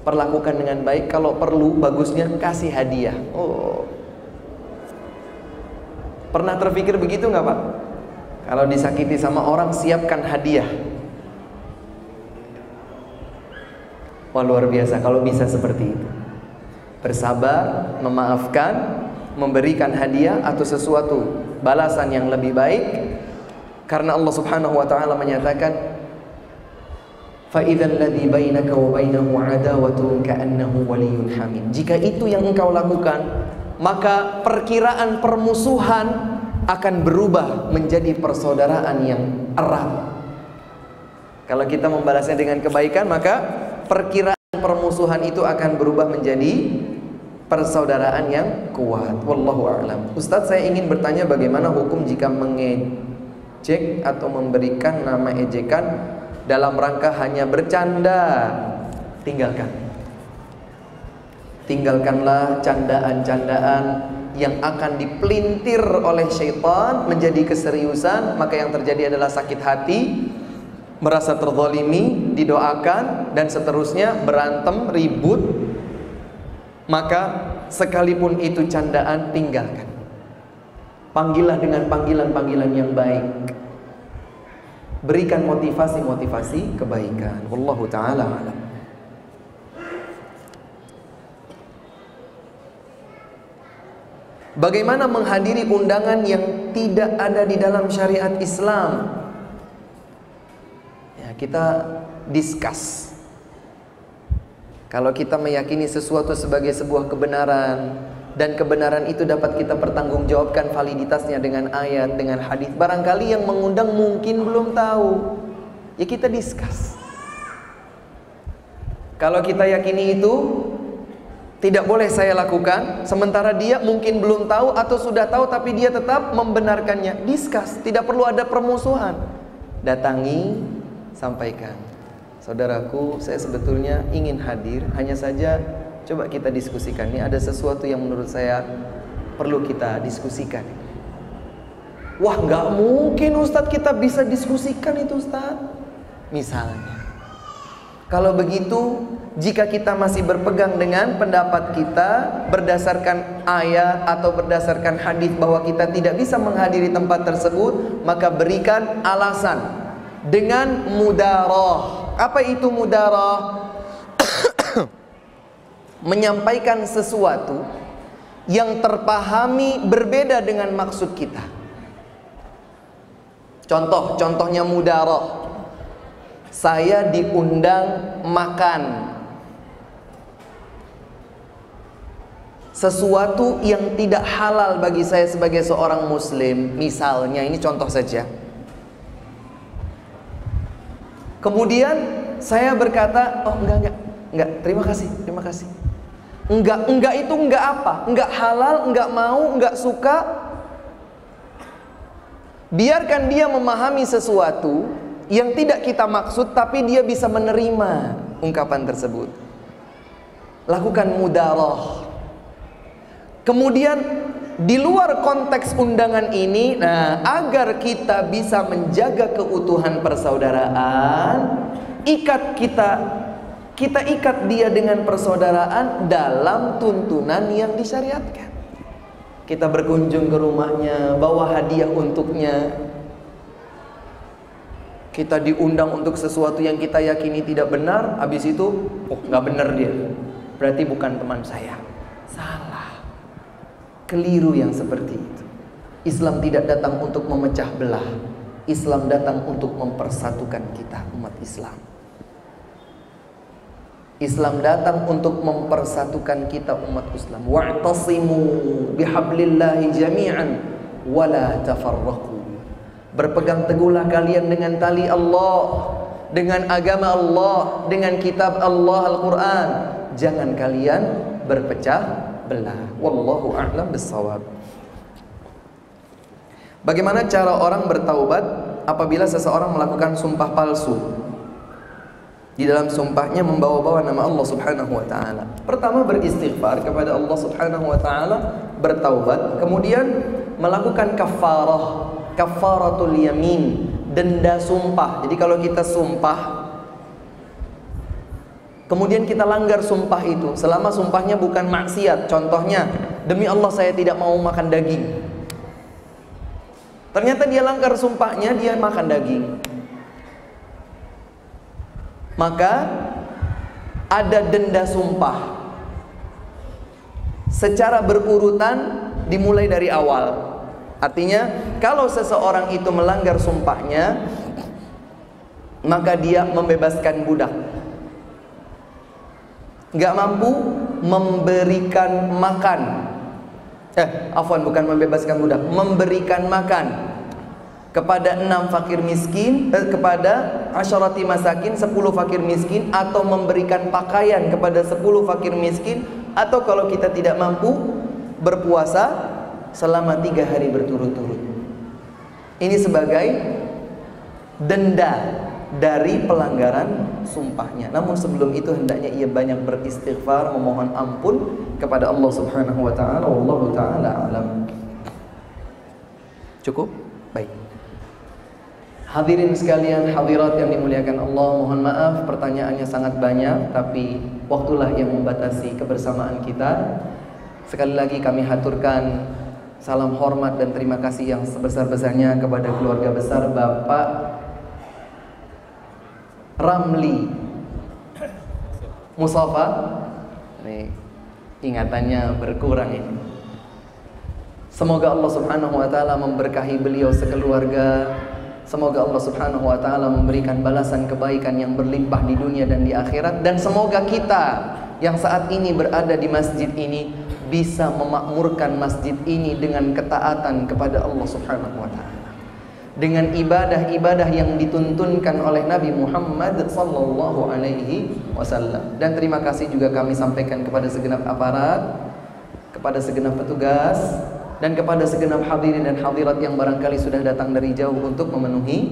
perlakukan dengan baik, kalau perlu bagusnya kasih hadiah. Oh, pernah terpikir begitu nggak Pak? Kalau disakiti sama orang, siapkan hadiah. Wah, luar biasa kalau bisa seperti itu. Bersabar, memaafkan, memberikan hadiah atau sesuatu balasan yang lebih baik. Karena Allah Subhanahu wa taala menyatakan, fa idzal ladzi bainaka wa bainahu adawatun ka'annahu waliyyun hamim. Jika itu yang engkau lakukan, maka perkiraan permusuhan akan berubah menjadi persaudaraan yang erat. Kalau kita membalasnya dengan kebaikan, maka perkiraan permusuhan itu akan berubah menjadi persaudaraan yang kuat. Wallahu a'lam. Ustadz, saya ingin bertanya bagaimana hukum jika mengejek atau memberikan nama ejekan dalam rangka hanya bercanda? Tinggalkanlah candaan-candaan yang akan dipelintir oleh syaitan menjadi keseriusan. Maka yang terjadi adalah sakit hati, merasa terzalimi, didoakan, dan seterusnya, berantem, ribut. Maka sekalipun itu candaan, tinggalkan. Panggillah dengan panggilan-panggilan yang baik. Berikan motivasi-motivasi kebaikan. Wallahu ta'ala a'lam. Bagaimana menghadiri undangan yang tidak ada di dalam syariat Islam? Ya, kita discuss. Kalau kita meyakini sesuatu sebagai sebuah kebenaran, dan kebenaran itu dapat kita pertanggungjawabkan validitasnya dengan ayat, dengan hadis, barangkali yang mengundang mungkin belum tahu, ya kita discuss. Kalau kita yakini itu tidak boleh saya lakukan, sementara dia mungkin belum tahu atau sudah tahu tapi dia tetap membenarkannya, discuss. Tidak perlu ada permusuhan. Datangi, sampaikan, saudaraku, saya sebetulnya ingin hadir, hanya saja coba kita diskusikan. Ini ada sesuatu yang menurut saya perlu kita diskusikan. Wah, nggak mungkin Ustadz kita bisa diskusikan itu Ustadz. Misalnya, kalau begitu, jika kita masih berpegang dengan pendapat kita berdasarkan ayat atau berdasarkan hadis bahwa kita tidak bisa menghadiri tempat tersebut, maka berikan alasan dengan mudarah. Apa itu mudarah? Menyampaikan sesuatu yang terpahami berbeda dengan maksud kita. Contohnya mudarah. Saya diundang makan sesuatu yang tidak halal bagi saya sebagai seorang muslim. Misalnya, ini contoh saja. Kemudian saya berkata, oh enggak, terima kasih. Enggak itu enggak apa? Enggak halal, enggak mau, enggak suka. Biarkan dia memahami sesuatu yang tidak kita maksud, tapi dia bisa menerima ungkapan tersebut. Lakukan mudarah. Kemudian di luar konteks undangan ini, agar kita bisa menjaga keutuhan persaudaraan, kita ikat dia dengan persaudaraan dalam tuntunan yang disyariatkan. Kita berkunjung ke rumahnya, bawa hadiah untuknya. Kita diundang untuk sesuatu yang kita yakini tidak benar, habis itu, oh nggak benar dia, berarti bukan teman saya. Salah, keliru yang seperti itu. Islam tidak datang untuk memecah belah. Islam datang untuk mempersatukan kita umat Islam. Islam datang untuk mempersatukan kita umat Islam. Wa'tasimu bihablillahi jami'an wala tafarraqu. Berpegang teguhlah kalian dengan tali Allah, dengan agama Allah, dengan kitab Allah Al-Quran. Jangan kalian berpecah belah. Wallahu a'lam bissawab. Bagaimana cara orang bertaubat apabila seseorang melakukan sumpah palsu? Di dalam sumpahnya membawa-bawa nama Allah Subhanahu wa taala. Pertama beristighfar kepada Allah Subhanahu wa taala, bertaubat, kemudian melakukan kafarah, kafaratul yamin, denda sumpah. Jadi kalau kita sumpah kemudian kita langgar sumpah itu, selama sumpahnya bukan maksiat, contohnya demi Allah saya tidak mau makan daging. Ternyata dia langgar sumpahnya, dia makan daging. Maka ada denda sumpah secara berurutan, dimulai dari awal. Artinya kalau seseorang itu melanggar sumpahnya, maka dia membebaskan budak. Nggak mampu memberikan makan, bukan membebaskan budak, memberikan makan kepada 6 fakir miskin, kepada asyarati masakin, 10 fakir miskin, atau memberikan pakaian kepada 10 fakir miskin, atau kalau kita tidak mampu berpuasa selama 3 hari berturut-turut. Ini sebagai denda dari pelanggaran sumpahnya. Namun sebelum itu hendaknya ia banyak beristighfar, memohon ampun kepada Allah Subhanahu wa taala. Wallahu taala alam. Cukup? Baik. Hadirin sekalian, hadirat yang dimuliakan Allah, mohon maaf pertanyaannya sangat banyak, tapi waktulah yang membatasi kebersamaan kita. Sekali lagi kami haturkan salam hormat dan terima kasih yang sebesar-besarnya kepada keluarga besar Bapak Ramli Mustafa. Nih, ingatannya berkurang ini. Semoga Allah Subhanahu wa taala memberkahi beliau sekeluarga. Semoga Allah Subhanahu wa taala memberikan balasan kebaikan yang berlimpah di dunia dan di akhirat. Dan semoga kita yang saat ini berada di masjid ini bisa memakmurkan masjid ini dengan ketaatan kepada Allah Subhanahu wa taala, dengan ibadah-ibadah yang dituntunkan oleh Nabi Muhammad sallallahu alaihi wasallam. Dan terima kasih juga kami sampaikan kepada segenap aparat, kepada segenap petugas, dan kepada segenap hadirin dan hadirat yang barangkali sudah datang dari jauh untuk memenuhi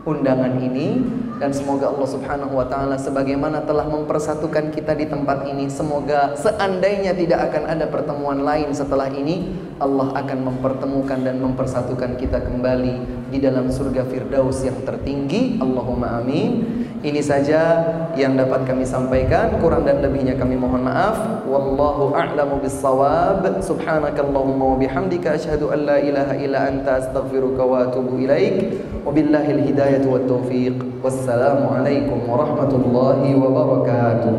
undangan ini. Dan semoga Allah Subhanahu wa taala sebagaimana telah mempersatukan kita di tempat ini, semoga seandainya tidak akan ada pertemuan lain setelah ini, Allah akan mempertemukan dan mempersatukan kita kembali di dalam surga Firdaus yang tertinggi. Allahumma amin. Ini saja yang dapat kami sampaikan, kurang dan lebihnya kami mohon maaf. Wallahu a'lamu bis-shawab. Subhanakallahumma wa bihamdika asyhadu an la ilaha illa anta astaghfiruka wa atubu ilaik. Wabillahil hidayatu wat taufiq. Wassalamu alaikum warahmatullahi wabarakatuh.